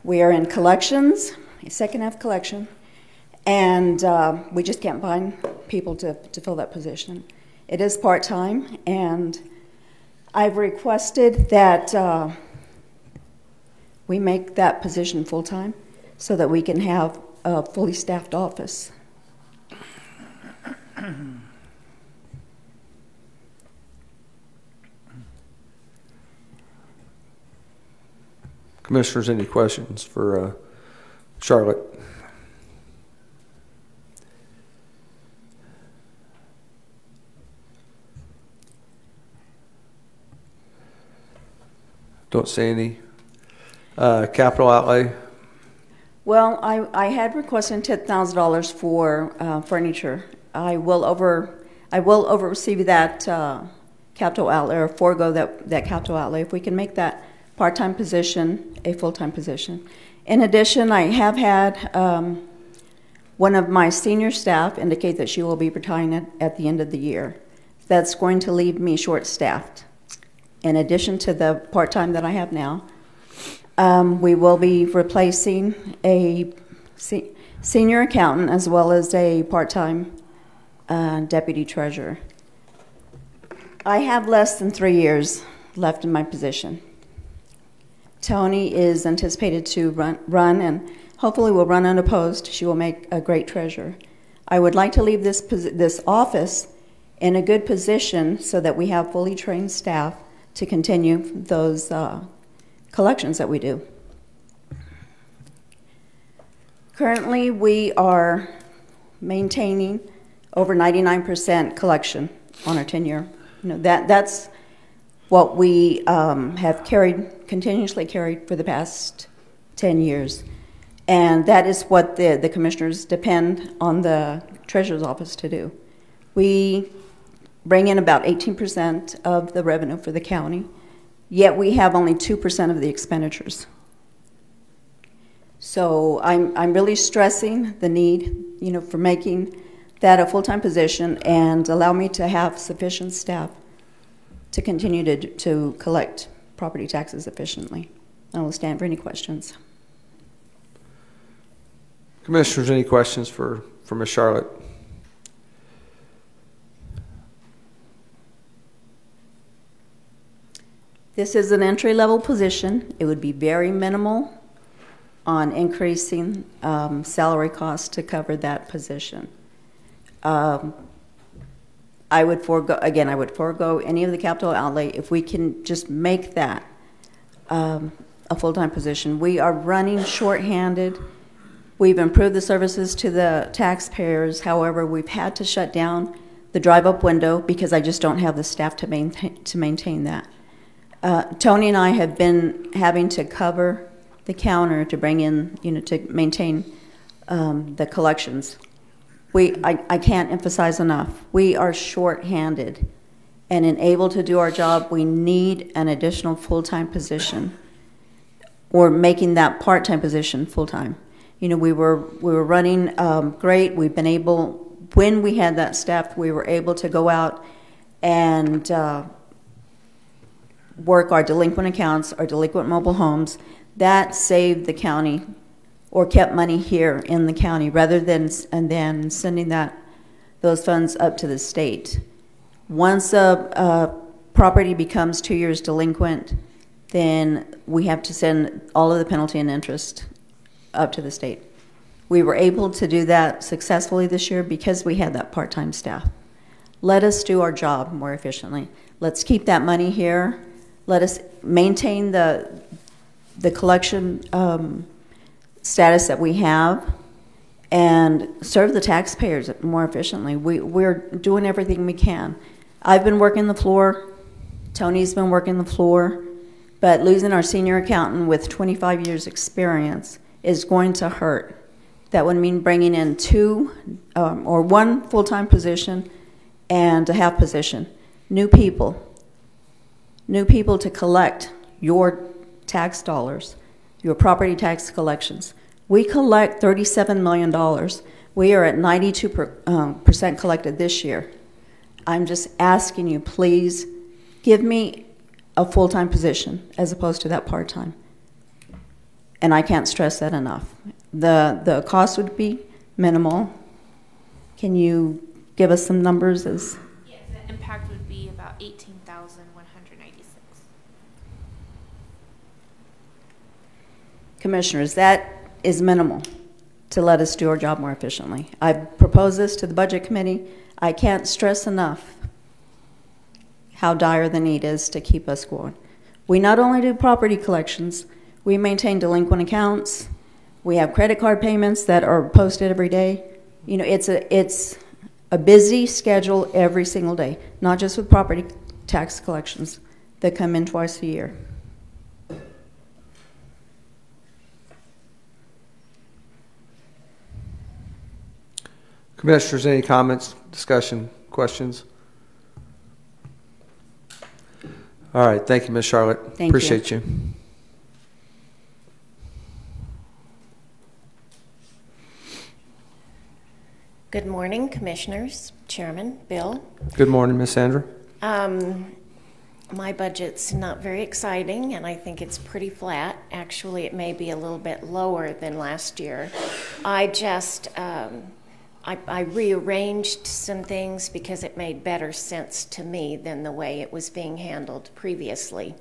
We are in collections, a second half collection, and we just can't find people to fill that position. It is part-time, and I've requested that we make that position full-time so that we can have a fully staffed office. Commissioners, any questions for Charlotte? Don't see any. Capital outlay? Well, I had requested $10,000 for furniture. I will oversee that capital outlay, or forego that capital outlay if we can make that part-time position a full-time position. In addition, I have had one of my senior staff indicate that she will be retiring at the end of the year. That's going to leave me short-staffed. In addition to the part-time that I have now, we will be replacing a senior accountant as well as a part-time deputy treasurer. I have less than 3 years left in my position. Tony is anticipated to run and hopefully will run unopposed. She will make a great treasurer. I would like to leave this office in a good position so that we have fully trained staff to continue those collections that we do. Currently, we are maintaining over 99% collection on our 10-year. That's what we have continuously carried for the past 10 years. And that is what the commissioners depend on the Treasurer's Office to do. We bring in about 18% of the revenue for the county, yet we have only 2% of the expenditures. So I'm really stressing the need, for making that a full-time position and allow me to have sufficient staff to continue to collect property taxes efficiently. I will stand for any questions. Commissioners, any questions for Ms. Charlotte? This is an entry-level position. It would be very minimal on increasing salary costs to cover that position. I would forego any of the capital outlay if we can just make that a full-time position. We are running short-handed. We've improved the services to the taxpayers. However, we've had to shut down the drive-up window because I just don't have the staff to maintain that. Tony and I have been having to cover the counter to bring in, to maintain the collections. I can't emphasize enough. We are short-handed, and unable to do our job, we need an additional full-time position, or making that part-time position full-time. We were running great. We've been able, when we had that staff, we were able to go out and work our delinquent accounts, our delinquent mobile homes. That saved the county, or kept money here in the county, rather than sending those funds up to the state. Once a property becomes 2 years delinquent, then we have to send all of the penalty and interest up to the state. We were able to do that successfully this year because we had that part-time staff. Let us do our job more efficiently. Let's keep that money here. Let us maintain the collection status that we have and serve the taxpayers more efficiently. We're doing everything we can. I've been working the floor. Tony's been working the floor. But losing our senior accountant with 25 years experience is going to hurt. That would mean bringing in two or one full-time position and a half position. New people to collect your tax dollars, your property tax collections. We collect $37 million. We are at 92% collected this year. I'm just asking you, please give me a full-time position as opposed to that part-time. And I can't stress that enough. The cost would be minimal. Can you give us some numbers? Yes, the impact would be about 18,196. Commissioners, that is minimal to let us do our job more efficiently. I've proposed this to the Budget Committee. I can't stress enough how dire the need is to keep us going. We not only do property collections, we maintain delinquent accounts. We have credit card payments that are posted every day. You know, it's a busy schedule every single day, not just with property tax collections that come in twice a year. Commissioners, any comments, discussion, questions? All right, thank you, Ms. Charlotte. Thank Appreciate you. Good morning, Commissioners, Chairman, Bill. Good morning, Ms. Sandra. My budget's not very exciting, and I think it's pretty flat. Actually, it may be a little bit lower than last year. I just, I rearranged some things because it made better sense to me than the way it was being handled previously.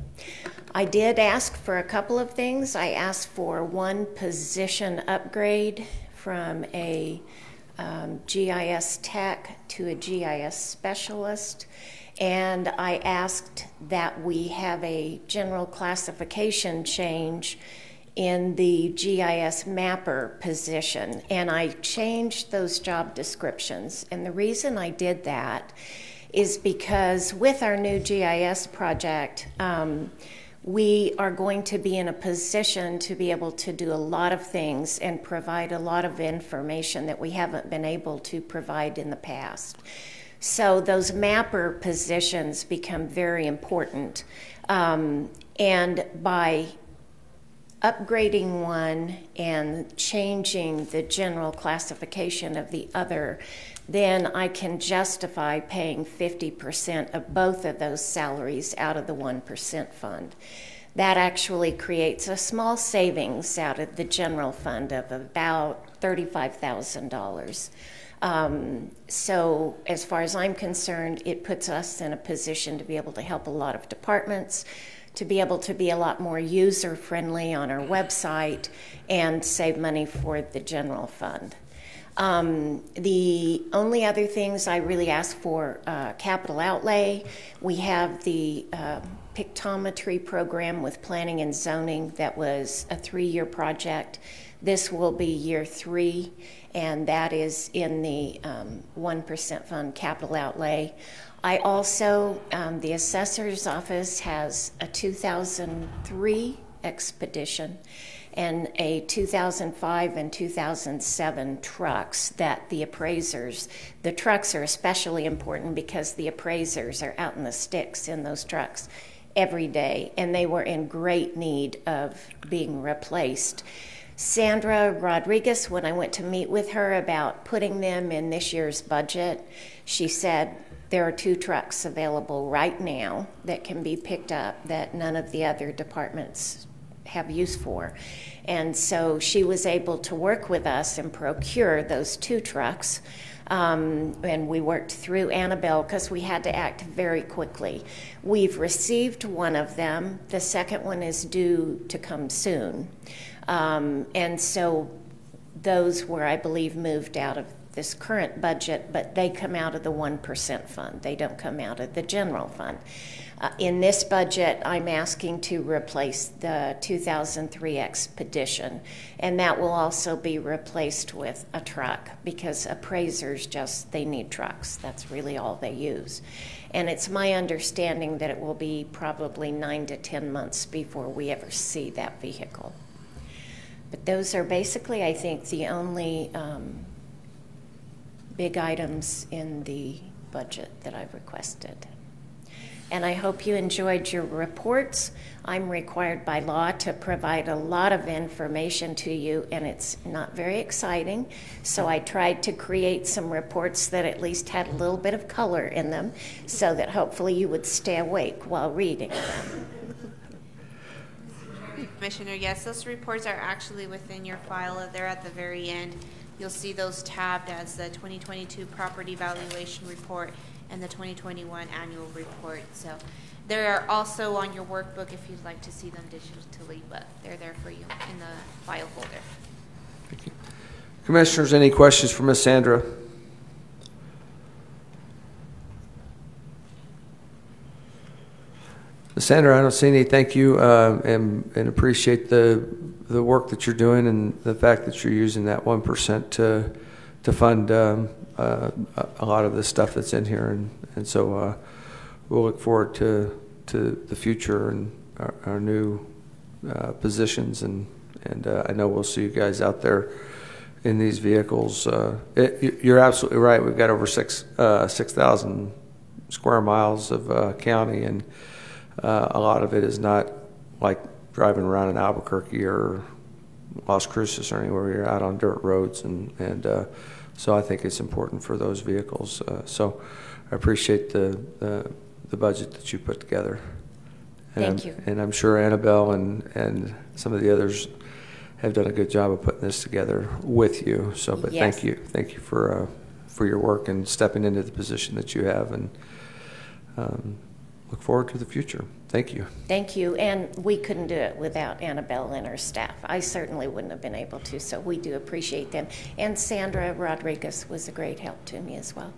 I did ask for a couple of things. I asked for one position upgrade from a GIS tech to a GIS specialist, and I asked that we have a general classification change in the GIS mapper position, and I changed those job descriptions. And the reason I did that is because with our new GIS project, we are going to be in a position to be able to do a lot of things and provide a lot of information that we haven't been able to provide in the past. So those mapper positions become very important. And by upgrading one and changing the general classification of the other, then I can justify paying 50% of both of those salaries out of the 1% fund. That actually creates a small savings out of the general fund of about $35,000. So as far as I'm concerned, it puts us in a position to be able to help a lot of departments, to be able to be a lot more user-friendly on our website and save money for the general fund. The only other things I really ask for, capital outlay. We have the pictometry program with planning and zoning that was a 3-year project. This will be year 3, and that is in the 1% fund capital outlay. I also, the assessor's office has a 2003 expedition and a 2005 and 2007 trucks that the appraisers, the trucks are especially important because the appraisers are out in the sticks in those trucks every day, and they were in great need of being replaced. Sandra Rodriguez, when I went to meet with her about putting them in this year's budget, she said there are 2 trucks available right now that can be picked up that none of the other departments have use for. And so she was able to work with us and procure those 2 trucks. And we worked through Annabelle because we had to act very quickly. We've received one of them. The second one is due to come soon. And so those were, I believe, moved out of this current budget, but they come out of the 1% fund. They don't come out of the general fund. In this budget, I'm asking to replace the 2003 Expedition, and that will also be replaced with a truck because appraisers they need trucks. That's really all they use. And it's my understanding that it will be probably 9 to 10 months before we ever see that vehicle. But those are basically, I think, the only big items in the budget that I've requested. And I hope you enjoyed your reports. I'm required by law to provide a lot of information to you, and it's not very exciting. So I tried to create some reports that at least had a little bit of color in them so that hopefully you would stay awake while reading them. Commissioner, yes, those reports are actually within your file. They're at the very end. You'll see those tabbed as the 2022 Property Valuation Report and the 2021 Annual Report. So they're also on your workbook if you'd like to see them digitally, but they're there for you in the file folder. Thank you. Commissioners, any questions for Ms. Sandra? Ms. Sandra, I don't see any. Thank you, and appreciate the work that you're doing and the fact that you're using that 1% to fund a lot of the stuff that's in here, and so we'll look forward to the future and our new positions, and I know we'll see you guys out there in these vehicles. You're absolutely right. We've got over 6,000 square miles of county, and a lot of it is not like driving around in Albuquerque or Las Cruces or anywhere. You're out on dirt roads, and so I think it's important for those vehicles. So I appreciate the budget that you put together. And Thank you. And I'm sure Annabelle and some of the others have done a good job of putting this together with you. So, but Yes. thank you for your work and stepping into the position that you have, and look forward to the future. Thank you. Thank you, and we couldn't do it without Annabelle and her staff. I certainly wouldn't have been able to, so we do appreciate them. And Sandra Rodriguez was a great help to me as well.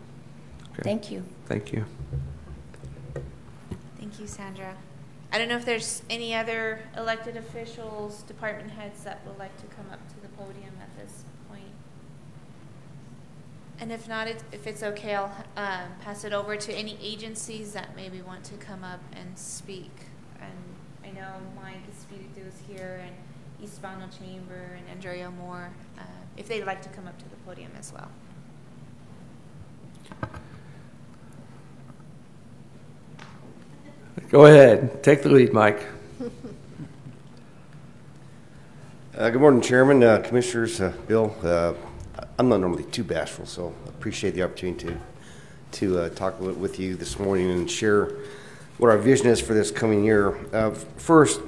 Okay. Thank you. Thank you. Thank you, Sandra. I don't know if there's any other elected officials, department heads that would like to come up to the podium at this point. And if not, if it's okay, I'll pass it over to any agencies that maybe want to come up and speak. And I know Mike Espiritu is here, and Hispano Chamber, and Andrea Moore, if they'd like to come up to the podium as well. Go ahead. Take the lead, Mike. Good morning, Chairman, Commissioners, Bill. I'm not normally too bashful, so I appreciate the opportunity to talk a little with you this morning and share what our vision is for this coming year. First,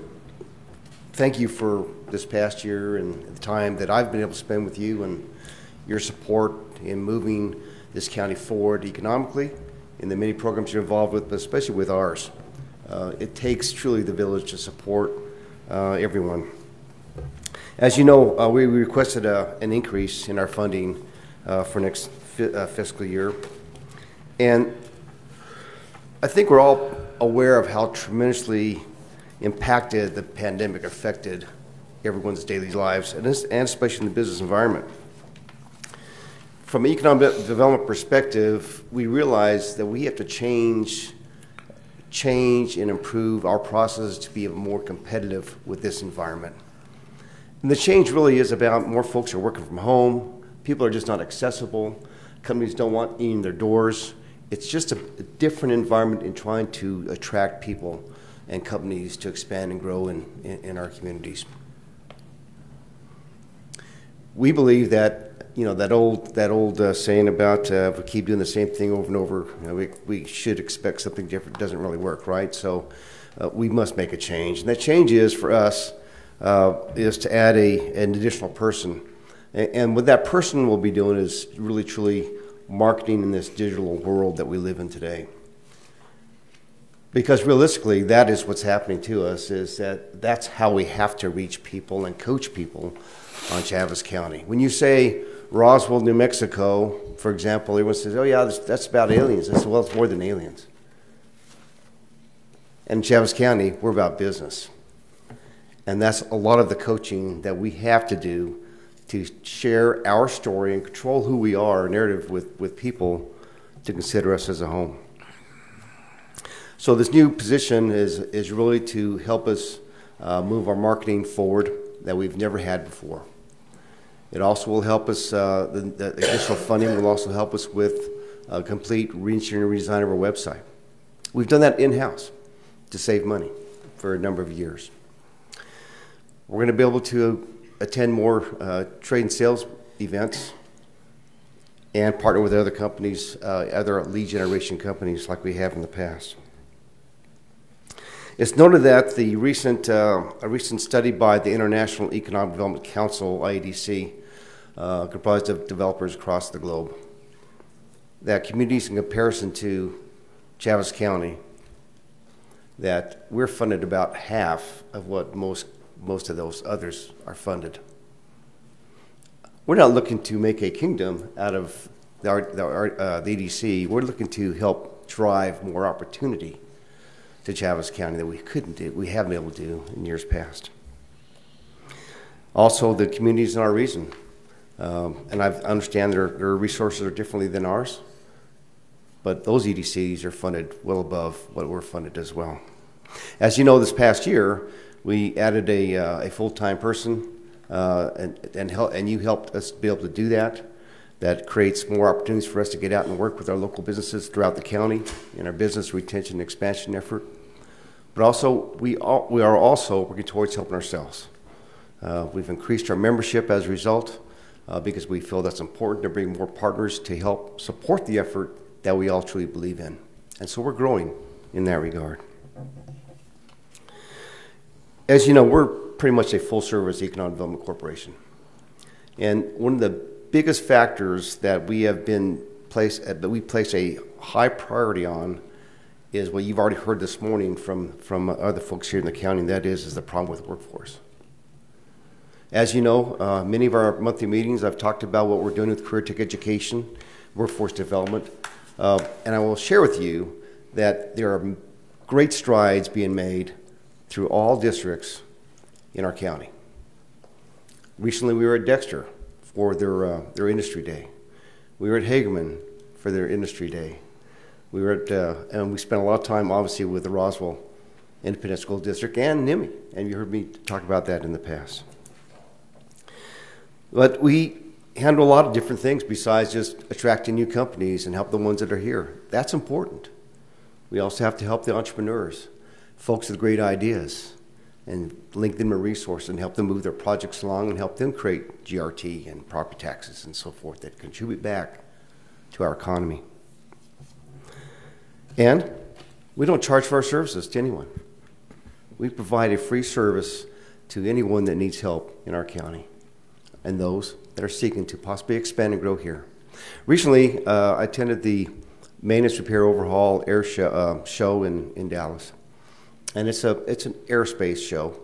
thank you for this past year and the time that I've been able to spend with you and your support in moving this county forward economically in the many programs you're involved with, but especially with ours. It takes truly the village to support everyone. As you know, we requested an increase in our funding for next fiscal year. And I think we're all aware of how tremendously impacted the pandemic affected everyone's daily lives, and especially in the business environment. From an economic development perspective, we realize that we have to change and improve our processes to be more competitive with this environment. And the change really is about more folks are working from home, people are just not accessible, companies don't want eating their doors. It's just a different environment in trying to attract people and companies to expand and grow in our communities. We believe that, you know, that old saying about if we keep doing the same thing over and over, you know, we should expect something different. It doesn't really work, right? So we must make a change. And that change is, for us, is to add an additional person. And what that person will be doing is really, truly marketing in this digital world that we live in today. Because realistically, that is what's happening to us, is that that's how we have to reach people and coach people on Chaves County. When you say Roswell, New Mexico, for example, everyone says, oh yeah, that's about aliens. I said, well, it's more than aliens. And in Chaves County, we're about business. And that's a lot of the coaching that we have to do to share our story and control who we are, narrative with people to consider us as a home. So this new position is really to help us move our marketing forward that we've never had before. It also will help us, the additional funding will also help us with a complete re-engineering and redesign of our website. We've done that in-house to save money for a number of years. We're going to be able to attend more trade and sales events and partner with other companies, other lead generation companies like we have in the past. It's noted that a recent study by the International Economic Development Council, IEDC, comprised of developers across the globe, that communities in comparison to Chaves County, that we're funded about half of what most of those others are funded. We're not looking to make a kingdom out of the EDC. We're looking to help drive more opportunity to Chaves County that we haven't been able to do in years past. Also, the communities in our region, and I understand their resources are differently than ours, but those EDCs are funded well above what we're funded as well. As you know, this past year, we added a full-time person, and you helped us be able to do that. That creates more opportunities for us to get out and work with our local businesses throughout the county in our business retention and expansion effort. But also, we are also working towards helping ourselves. We've increased our membership as a result because we feel that's important to bring more partners to help support the effort that we all truly believe in. And so we're growing in that regard. As you know, we're pretty much a full-service economic development corporation. And one of the biggest factors that we place a high priority on is what you've already heard this morning from other folks here in the county, and that is the problem with workforce. As you know, many of our monthly meetings, I've talked about what we're doing with career tech education, workforce development, and I will share with you that there are great strides being made through all districts in our county. Recently, we were at Dexter for their industry day. We were at Hagerman for their industry day. We were at, and we spent a lot of time, obviously, with the Roswell Independent School District and NIMI, and you heard me talk about that in the past. But we handle a lot of different things besides just attracting new companies and help the ones that are here. That's important. We also have to help the entrepreneurs, folks with great ideas, and link them to resources and help them move their projects along and help them create GRT and property taxes and so forth that contribute back to our economy. And we don't charge for our services to anyone. We provide a free service to anyone that needs help in our county and those that are seeking to possibly expand and grow here. Recently, I attended the Maintenance Repair Overhaul Air show in Dallas. And it's an aerospace show.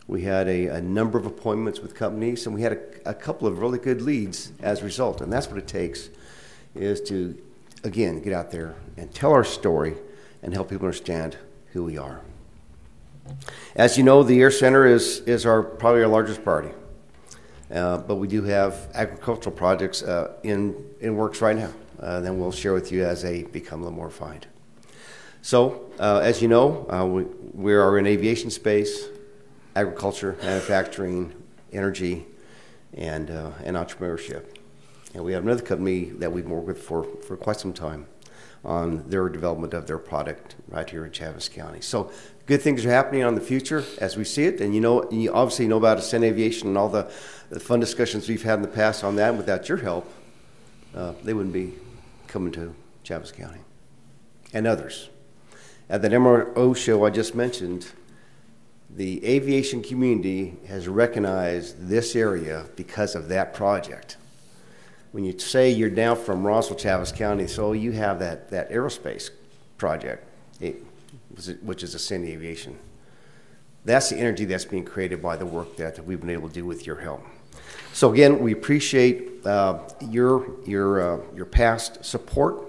We had a number of appointments with companies, and we had a couple of really good leads as a result. And that's what it takes, is to, again, get out there and tell our story and help people understand who we are. As you know, the Air Center is probably our largest priority. But we do have agricultural projects in works right now. Then we'll share with you as they become a little more refined. So, as you know, we are in aviation space, agriculture, manufacturing, energy, and entrepreneurship. And we have another company that we've worked with for quite some time on their development of their product right here in Chaves County. So, good things are happening on the future as we see it. And you obviously know about Ascent Aviation and all the fun discussions we've had in the past on that. Without your help, they wouldn't be coming to Chaves County and others. At that MRO show I just mentioned, the aviation community has recognized this area because of that project. when you say you're down from Roswell, Chaves County, so you have that aerospace project, which is Ascend Aviation. That's the energy that's being created by the work that we've been able to do with your help. So again, we appreciate your past support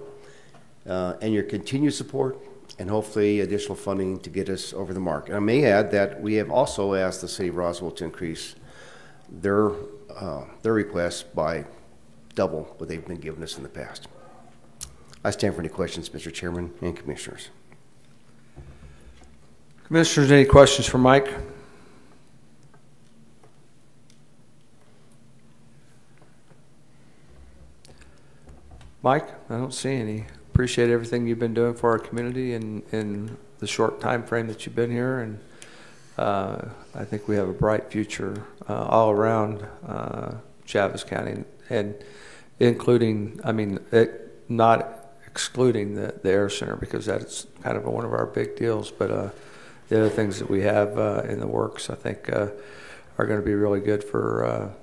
and your continued support, and hopefully additional funding to get us over the mark. And I may add that we have also asked the City of Roswell to increase their request by double what they've been giving us in the past. I stand for any questions, Mr. Chairman and Commissioners. Commissioners, any questions for Mike? Mike, I don't see any. Appreciate everything you've been doing for our community in the short time frame that you've been here, and I think we have a bright future all around Chaves County, and including, I mean, not excluding the Air Center, because that's kind of one of our big deals, but the other things that we have in the works, I think, are going to be really good for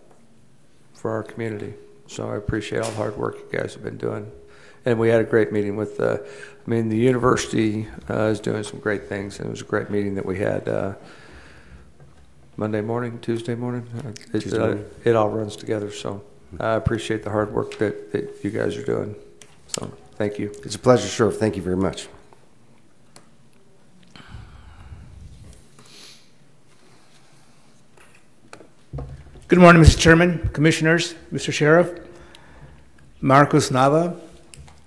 our community. So I appreciate all the hard work you guys have been doing. And we had a great meeting with, I mean, the university is doing some great things, and it was a great meeting that we had Monday morning, Tuesday morning. It all runs together, so I appreciate the hard work that you guys are doing. So thank you. It's a pleasure, sir. Thank you very much. Good morning, Mr. Chairman, Commissioners, Mr. Sheriff. Marcos Nava.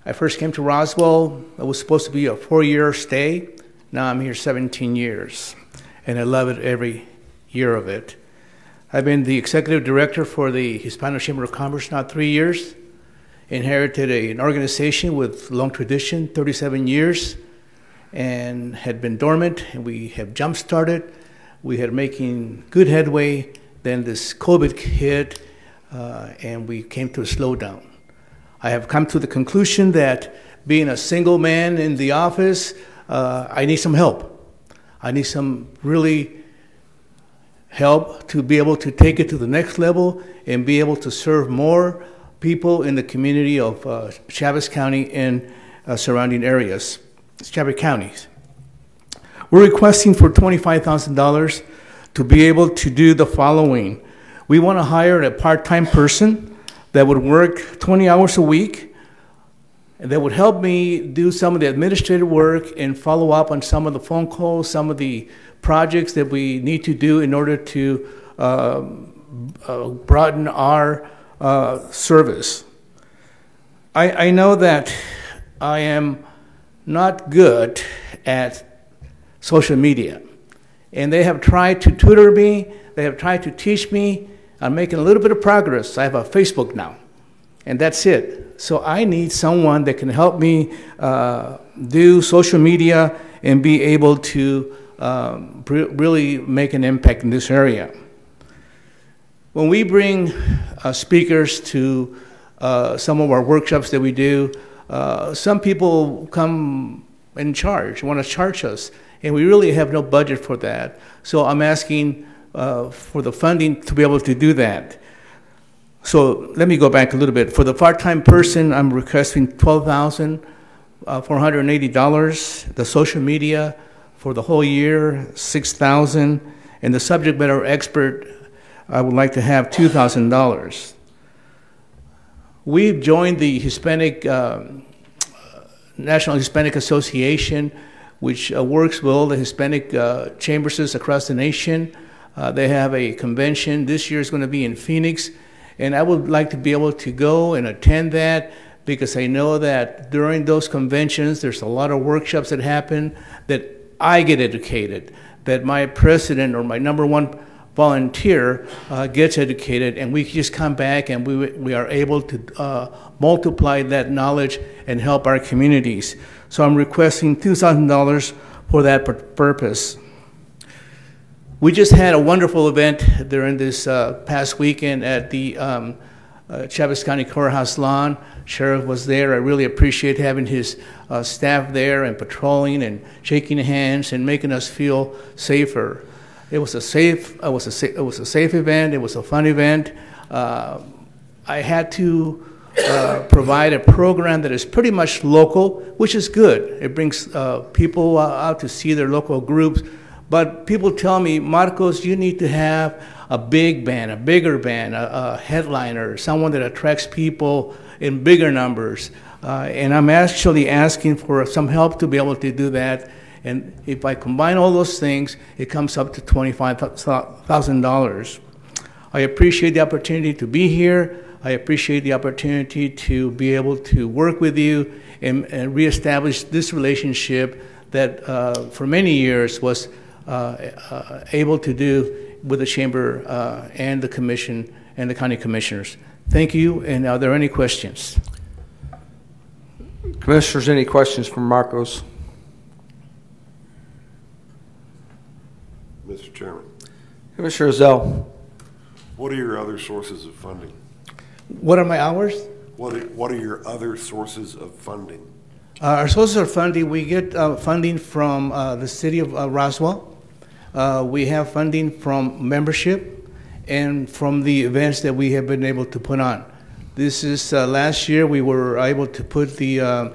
I first came to Roswell. It was supposed to be a 4-year stay. Now I'm here 17 years, and I love it every year of it. I've been the executive director for the Hispanic Chamber of Commerce now 3 years. Inherited an organization with long tradition, 37 years, and had been dormant, and we have jump-started. We had making good headway. Then this COVID hit, and we came to a slowdown. I have come to the conclusion that being a single man in the office, I need some help. I need some really help to be able to take it to the next level and be able to serve more people in the community of Chaves County and surrounding areas, Chaves counties. We're requesting for $25,000 to be able to do the following. We want to hire a part-time person that would work 20 hours a week, and that would help me do some of the administrative work and follow up on some of the phone calls, some of the projects that we need to do in order to broaden our service. I know that I am not good at social media. And they have tried to tutor me, they have tried to teach me. I'm making a little bit of progress. I have a Facebook now, and that's it. So I need someone that can help me do social media and be able to really make an impact in this area. When we bring speakers to some of our workshops that we do, some people come in charge, want to charge us. And we really have no budget for that. So I'm asking for the funding to be able to do that. So let me go back a little bit. For the part-time person, I'm requesting $12,480. The social media for the whole year, $6,000. And the subject matter expert, I would like to have $2,000. We've joined the National Hispanic Association, which works with all the Hispanic chambers across the nation. They have a convention. This year is going to be in Phoenix. And I would like to be able to go and attend that, because I know that during those conventions, there's a lot of workshops that happen that I get educated, that my president or my #1 volunteer gets educated, and we just come back and we are able to multiply that knowledge and help our communities. So I'm requesting $2,000 for that purpose. We just had a wonderful event during this past weekend at the Chaves County Courthouse lawn. Sheriff was there. I really appreciate having his staff there and patrolling and shaking hands and making us feel safer. It was a safe event. It was a fun event. I had to provide a program that is pretty much local, which is good. It brings people out to see their local groups. But people tell me, Marcos, you need to have a big band, a bigger band, a headliner, someone that attracts people in bigger numbers. And I'm actually asking for some help to be able to do that. And if I combine all those things, it comes up to $25,000. I appreciate the opportunity to be here. I appreciate the opportunity to be able to work with you and reestablish this relationship that for many years was able to do with the Chamber and the Commission and the County Commissioners. Thank you, and are there any questions? Commissioners, any questions from Marcos? Mr. Chairman. Commissioner Zell. What are your other sources of funding? What are my hours? What are your other sources of funding? Our sources of funding, we get funding from the city of Roswell. We have funding from membership and from the events that we have been able to put on. This is last year we were able to put the,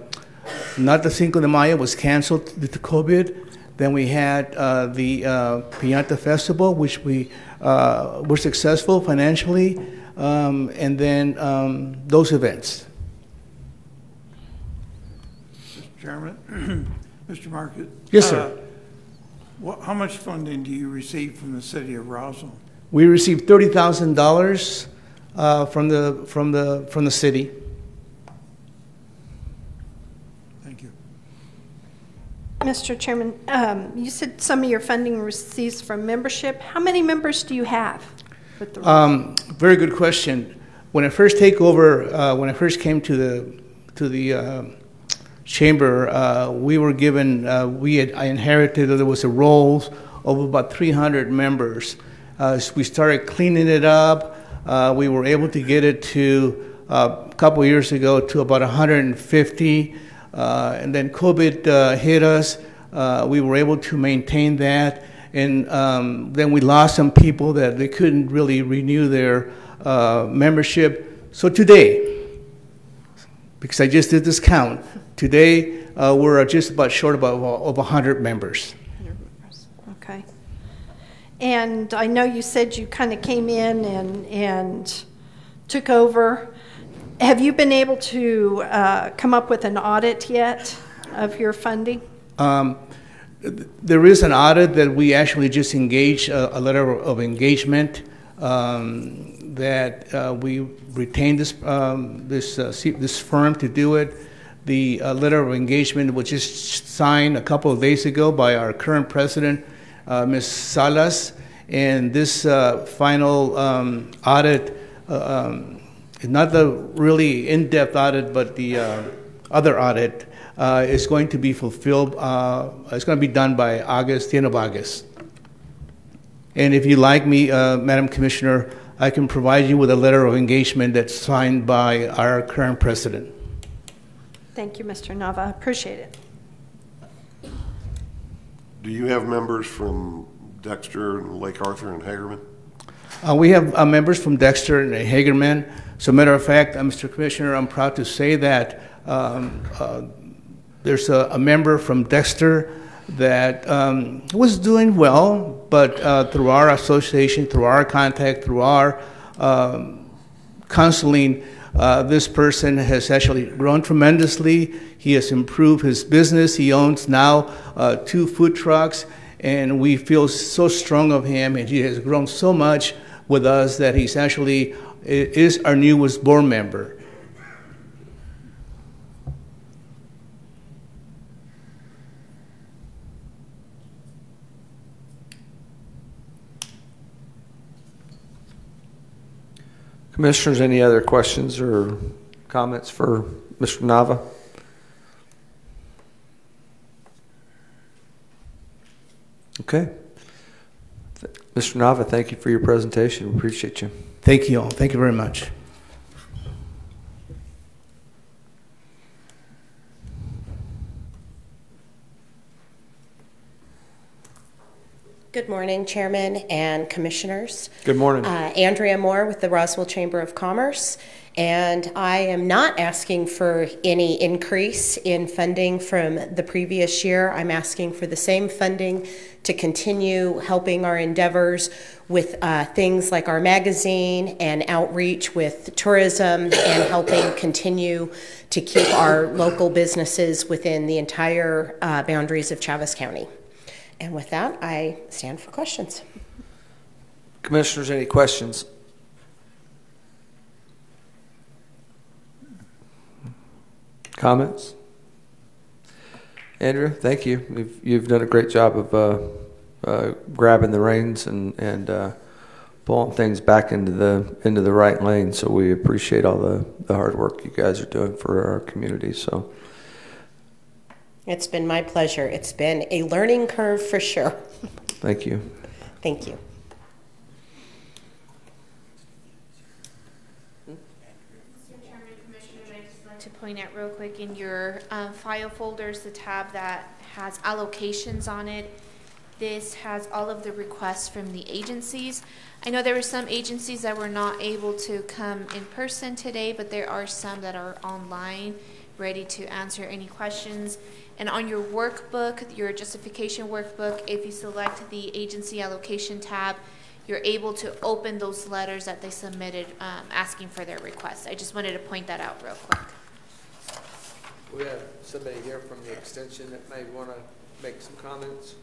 not the Cinco de Mayo was canceled due to COVID. Then we had the Piñata Festival, which we were successful financially, and then those events. Mr. Chairman, Mr. Marcos. Yes, sir. How much funding do you receive from the city of Roswell? We received $30,000 from the city. Thank you. Mr. Chairman, you said some of your funding receives from membership. How many members do you have? With the very good question. When I first take over, when I first came to the chamber, we were given, I inherited, there was a rolls of about 300 members. So we started cleaning it up. We were able to get it to, a couple years ago, to about 150. And then COVID hit us. We were able to maintain that. And then we lost some people that they couldn't really renew their membership. So today, because I just did this count, today we're just about short of 100 members. Okay. And I know you said you kind of came in and took over. Have you been able to come up with an audit yet of your funding? There is an audit that we actually just engaged, a letter of engagement that we retained this firm to do it. The letter of engagement was just signed a couple of days ago by our current president, Ms. Salas, and this final audit, not the really in-depth audit, but the other audit, is going to be fulfilled. It's going to be done by August, the end of August. And if you like me, Madam Commissioner, I can provide you with a letter of engagement that's signed by our current president. Thank you, Mr. Nava. I appreciate it. Do you have members from Dexter and Lake Arthur and Hagerman? We have members from Dexter and Hagerman. So, matter of fact, Mr. Commissioner, I'm proud to say that there's a member from Dexter that was doing well, but through our association, through our contact, through our counseling, this person has actually grown tremendously. He has improved his business. He owns now 2 food trucks, and we feel so strong of him, and he has grown so much with us that he's actually is our newest board member. Commissioners, any other questions or comments for Mr. Nava? Okay. Mr. Nava, thank you for your presentation. We appreciate you. Thank you all. Thank you very much. Good morning, Chairman and Commissioners. Good morning. Andrea Moore with the Roswell Chamber of Commerce. And I am not asking for any increase in funding from the previous year. I'm asking for the same funding to continue helping our endeavors with things like our magazine and outreach with tourism and helping continue to keep our local businesses within the entire boundaries of Chaves County. And with that, I stand for questions. Commissioners, any questions? Comments? Andrea, thank you. You've done a great job of grabbing the reins and pulling things back into the right lane. So we appreciate all the hard work you guys are doing for our community. So it's been my pleasure. It's been a learning curve for sure. Thank you. Thank you. To point out real quick in your file folders, the tab that has allocations on it, this has all of the requests from the agencies. I know there were some agencies that were not able to come in person today, but there are some that are online ready to answer any questions. And on your workbook, your justification workbook, if you select the agency allocation tab, you're able to open those letters that they submitted asking for their requests. I just wanted to point that out real quick. We have somebody here from the extension that may want to make some comments.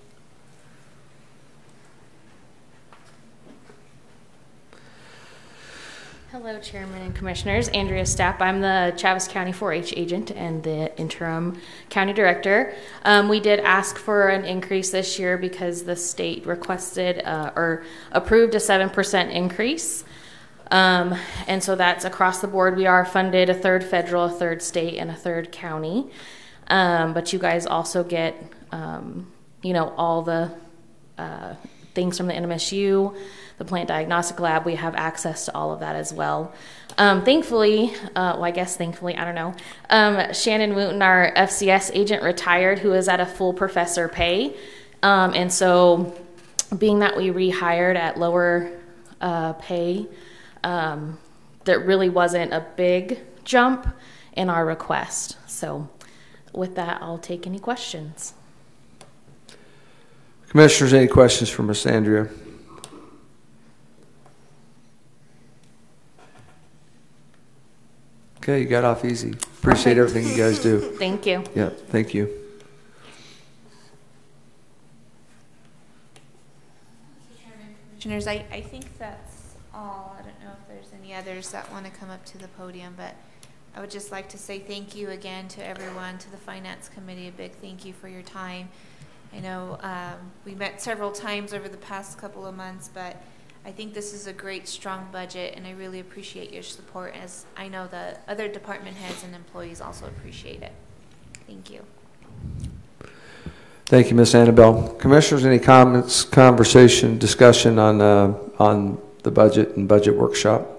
Hello, Chairman and Commissioners. Andrea Stapp. I'm the Chaves County 4-H agent and the interim county director. We did ask for an increase this year because the state requested or approved a 7% increase. And so that's across the board. We are funded a third federal, a third state, and a third county. But you guys also get, you know, all the things from the NMSU, the plant diagnostic lab. We have access to all of that as well. Thankfully, well, I guess thankfully, I don't know. Shannon Wooten, our FCS agent, retired, who is at a full professor pay. And so being that we rehired at lower pay, there really wasn't a big jump in our request. So with that, I'll take any questions. Commissioners, any questions for Ms. Andrea? Okay, you got off easy. Appreciate everything you guys do. Thank you. Yeah, thank you. Commissioners, I think that's all. I don't know if there's any others that want to come up to the podium, but I would just like to say thank you again to everyone, to the Finance Committee. A big thank you for your time. I know we met several times over the past couple of months, but I think this is a great, strong budget, and I really appreciate your support, as I know the other department heads and employees also appreciate it. Thank you. Thank you, Ms. Annabelle. Commissioners, any comments, conversation, discussion on the budget and budget workshop?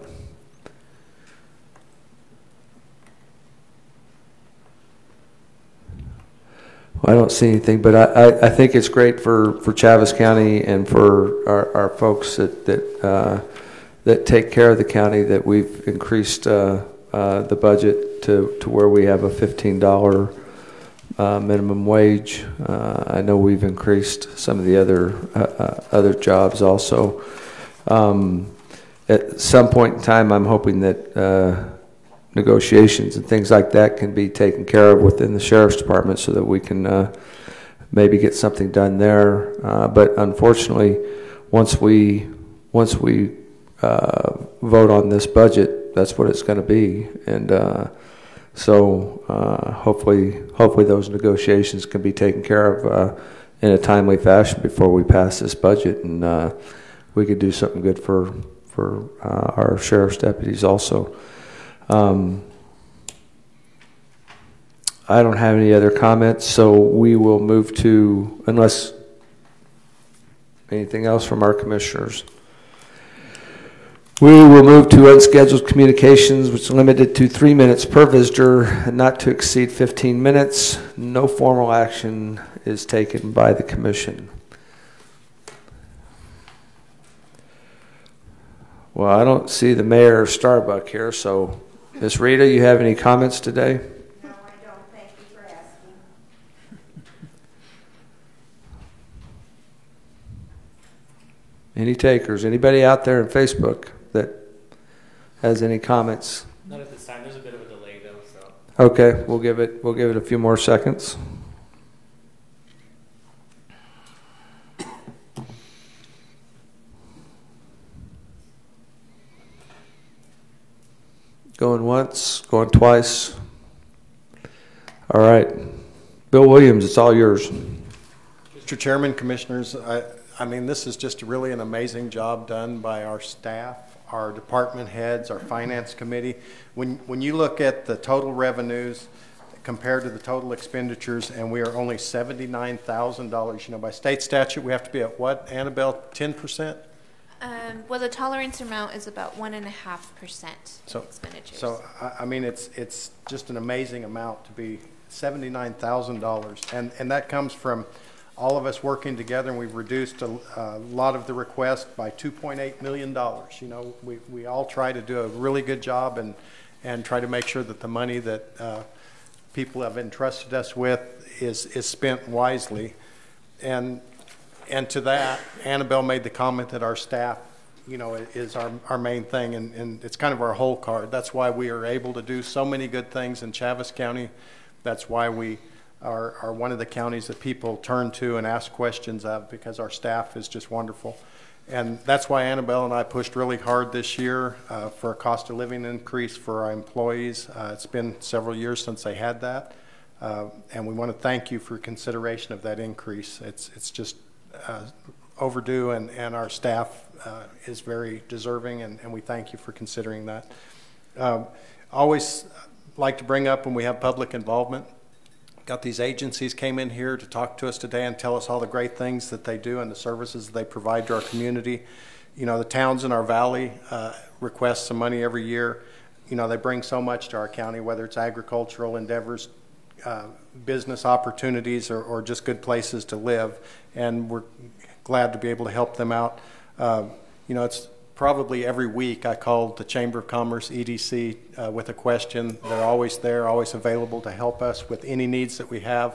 Well, I don't see anything, but I think it's great for Chaves County and for our folks that take care of the county that we've increased the budget to where we have a $15 minimum wage. I know we've increased some of the other jobs also. At some point in time, I'm hoping that negotiations and things like that can be taken care of within the Sheriff's Department so that we can maybe get something done there. But unfortunately, once we vote on this budget, that's what it's going to be. And so hopefully those negotiations can be taken care of in a timely fashion before we pass this budget, and we could do something good for our sheriff's deputies also. I don't have any other comments, so we will move to, unless anything else from our commissioners. We will move to unscheduled communications, which is limited to 3 minutes per visitor and not to exceed 15 minutes. No formal action is taken by the commission. Well, I don't see the mayor of Starbuck here, so Ms. Rita, you have any comments today? No, I don't. Thank you for asking. Any takers? Anybody out there on Facebook that has any comments? Not at this time. There's a bit of a delay though, so. Okay, we'll give it a few more seconds. Going once, going twice. All right. Bill Williams, it's all yours. Mr. Chairman, Commissioners, I mean, this is just really an amazing job done by our staff, our department heads, our finance committee. When you look at the total revenues compared to the total expenditures, and we are only $79,000, you know, by state statute, we have to be at what, Annabelle, 10%? Well, the tolerance amount is about 1.5% expenditures. So I mean, it's just an amazing amount to be $79,000, and that comes from all of us working together, and we've reduced a lot of the requests by $2.8 million. You know, we all try to do a really good job and try to make sure that the money that people have entrusted us with is spent wisely. And to that, Annabelle made the comment that our staff, you know, is our main thing, and it's kind of our whole card. That's why we are able to do so many good things in Chaves County. That's why we are one of the counties that people turn to and ask questions of, because our staff is just wonderful. And that's why Annabelle and I pushed really hard this year for a cost of living increase for our employees. It's been several years since they had that. And we want to thank you for consideration of that increase. It's just overdue, and our staff is very deserving, and we thank you for considering that. Always like to bring up when we have public involvement. Got these agencies came in here to talk to us today and tell us all the great things that they do and the services they provide to our community. You know, the towns in our valley request some money every year. You know, they bring so much to our county, whether it's agricultural endeavors, business opportunities, or just good places to live, and we're glad to be able to help them out. You know, it's probably every week I call the Chamber of Commerce, EDC, with a question. They're always there, always available to help us with any needs that we have.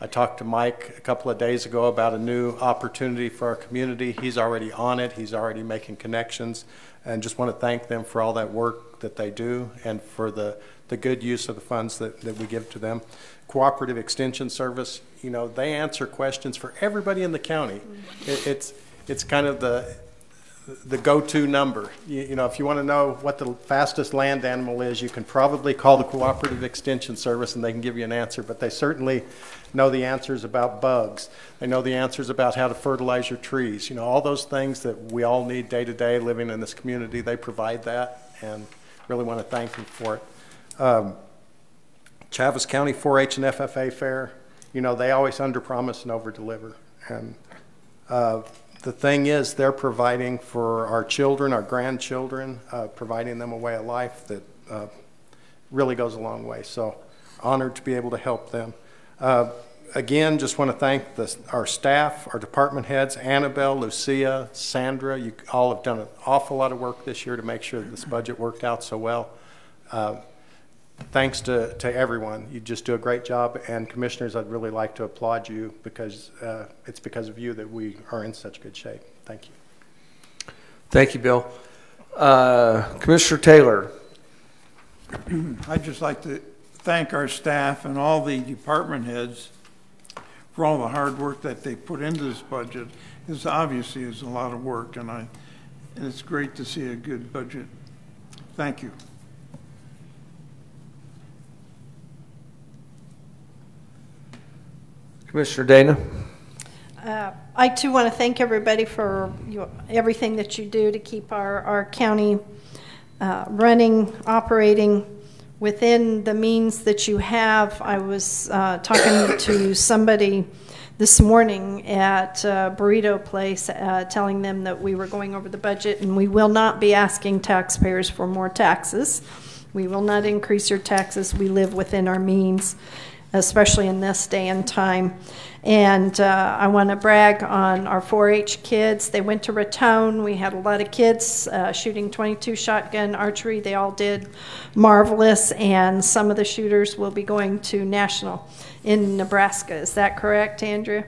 I talked to Mike a couple of days ago about a new opportunity for our community. He's already on it. He's already making connections, and just want to thank them for all that work that they do and for the good use of the funds that we give to them. Cooperative Extension Service, you know, they answer questions for everybody in the county. It's kind of the go-to number. You know, if you want to know what the fastest land animal is, you can probably call the Cooperative Extension Service and they can give you an answer, but they certainly know the answers about bugs. They know the answers about how to fertilize your trees. You know, all those things that we all need day to day living in this community, they provide that, and really want to thank them for it. Chaves County 4-H and FFA Fair, you know, they always under-promise and over-deliver. And the thing is, they're providing for our children, our grandchildren, providing them a way of life that really goes a long way. So honored to be able to help them. Again, just want to thank our staff, our department heads, Annabelle, Lucia, Sandra. You all have done an awful lot of work this year to make sure that this budget worked out so well. Thanks to everyone. You just do a great job, and commissioners, I'd really like to applaud you, because it's because of you that we are in such good shape. Thank you. Thank you, Bill. Commissioner Taylor. I'd just like to thank our staff and all the department heads for all the hard work that they put into this budget. This obviously is a lot of work, and it's great to see a good budget. Thank you. Commissioner Dana. I too want to thank everybody for everything that you do to keep our county running, operating within the means that you have. I was talking to somebody this morning at Burrito Place, telling them that we were going over the budget, and we will not be asking taxpayers for more taxes. We will not increase your taxes. We live within our means. especially in this day and time. And I want to brag on our 4-H kids. They went to Raton. We had a lot of kids shooting .22 shotgun archery. They all did marvelous, and some of the shooters will be going to national in Nebraska. Is that correct, Andrea?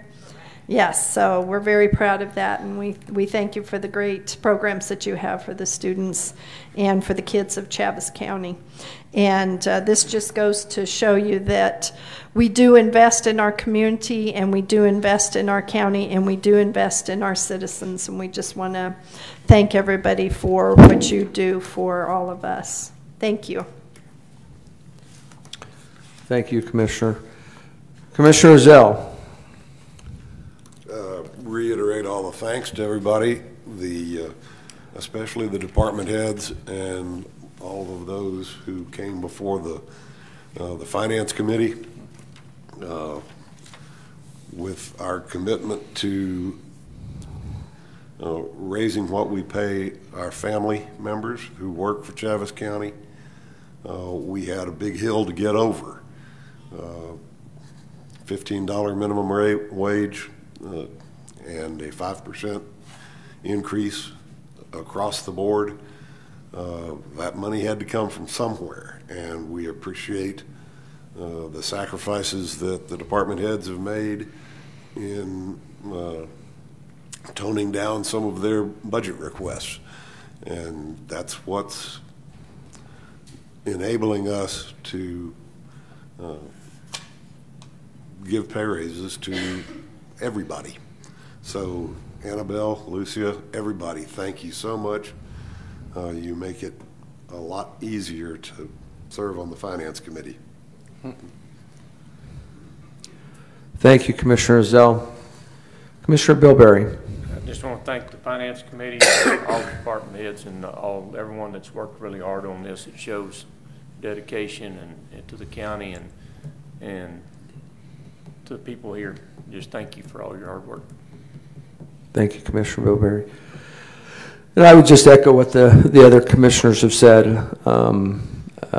Yes, so we're very proud of that, and we thank you for the great programs that you have for the students and for the kids of Chaves County. And this just goes to show you that we do invest in our community, and we do invest in our county, and we do invest in our citizens, and we just want to thank everybody for what you do for all of us. Thank you. Thank you, Commissioner. Commissioner Zell. Reiterate all the thanks to everybody, especially the department heads and all of those who came before the Finance Committee with our commitment to raising what we pay our family members who work for Chaves County. We had a big hill to get over. $15 minimum wage and a 5% increase across the board. That money had to come from somewhere, and we appreciate the sacrifices that the department heads have made in toning down some of their budget requests. And that's what's enabling us to give pay raises to everybody. So Annabelle, Lucia, everybody, thank you so much. You make it a lot easier to serve on the Finance Committee. Thank you, Commissioner Zell. Commissioner Bilberry. I just want to thank the Finance Committee, all the department heads, and everyone that's worked really hard on this. It shows dedication and to the county and to the people here. Just thank you for all your hard work. Thank you, Commissioner Bilberry. And I would just echo what the other commissioners have said.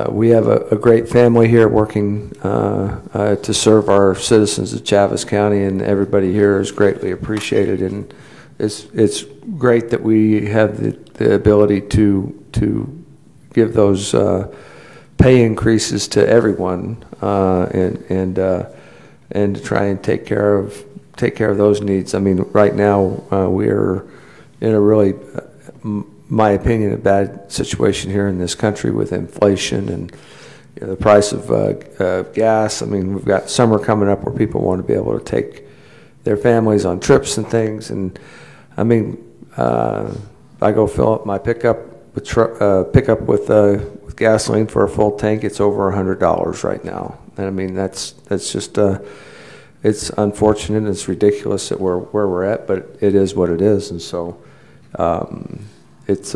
We have a great family here working to serve our citizens of Chaves County, and everybody here is greatly appreciated. And it's great that we have the ability to give those pay increases to everyone, and to try and take care of those needs. I mean, right now we are in a really, my opinion, a bad situation here in this country with inflation and the price of gas. I mean, we've got summer coming up where people want to be able to take their families on trips and things. And I mean, I go fill up my pickup with gasoline for a full tank. It's over $100 right now, and I mean that's just it's unfortunate. It's ridiculous that we're where we're at, but it is what it is. And so it's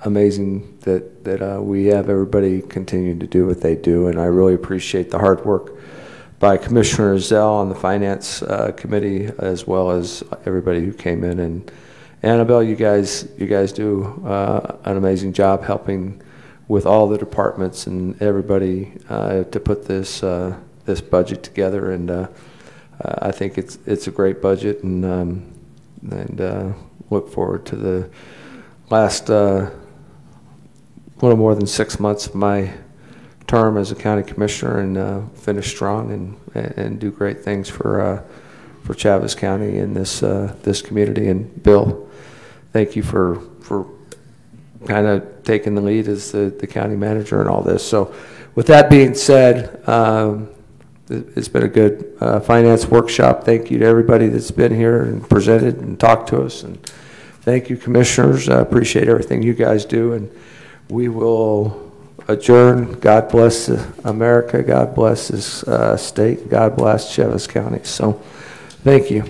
amazing that we have everybody continuing to do what they do, and I really appreciate the hard work by Commissioner Zell on the Finance Committee, as well as everybody who came in. And Annabelle, you guys do an amazing job helping with all the departments and everybody to put this budget together. And I think it's a great budget, and look forward to the last little more than 6 months of my term as a county commissioner, and finish strong and do great things for Chaves County and this community. And Bill, thank you for kind of taking the lead as the county manager and all this. So with that being said, it's been a good finance workshop. Thank you to everybody that's been here and presented and talked to us. And thank you, commissioners. I appreciate everything you guys do. And we will adjourn. God bless America. God bless this state. God bless Chaves County. So thank you.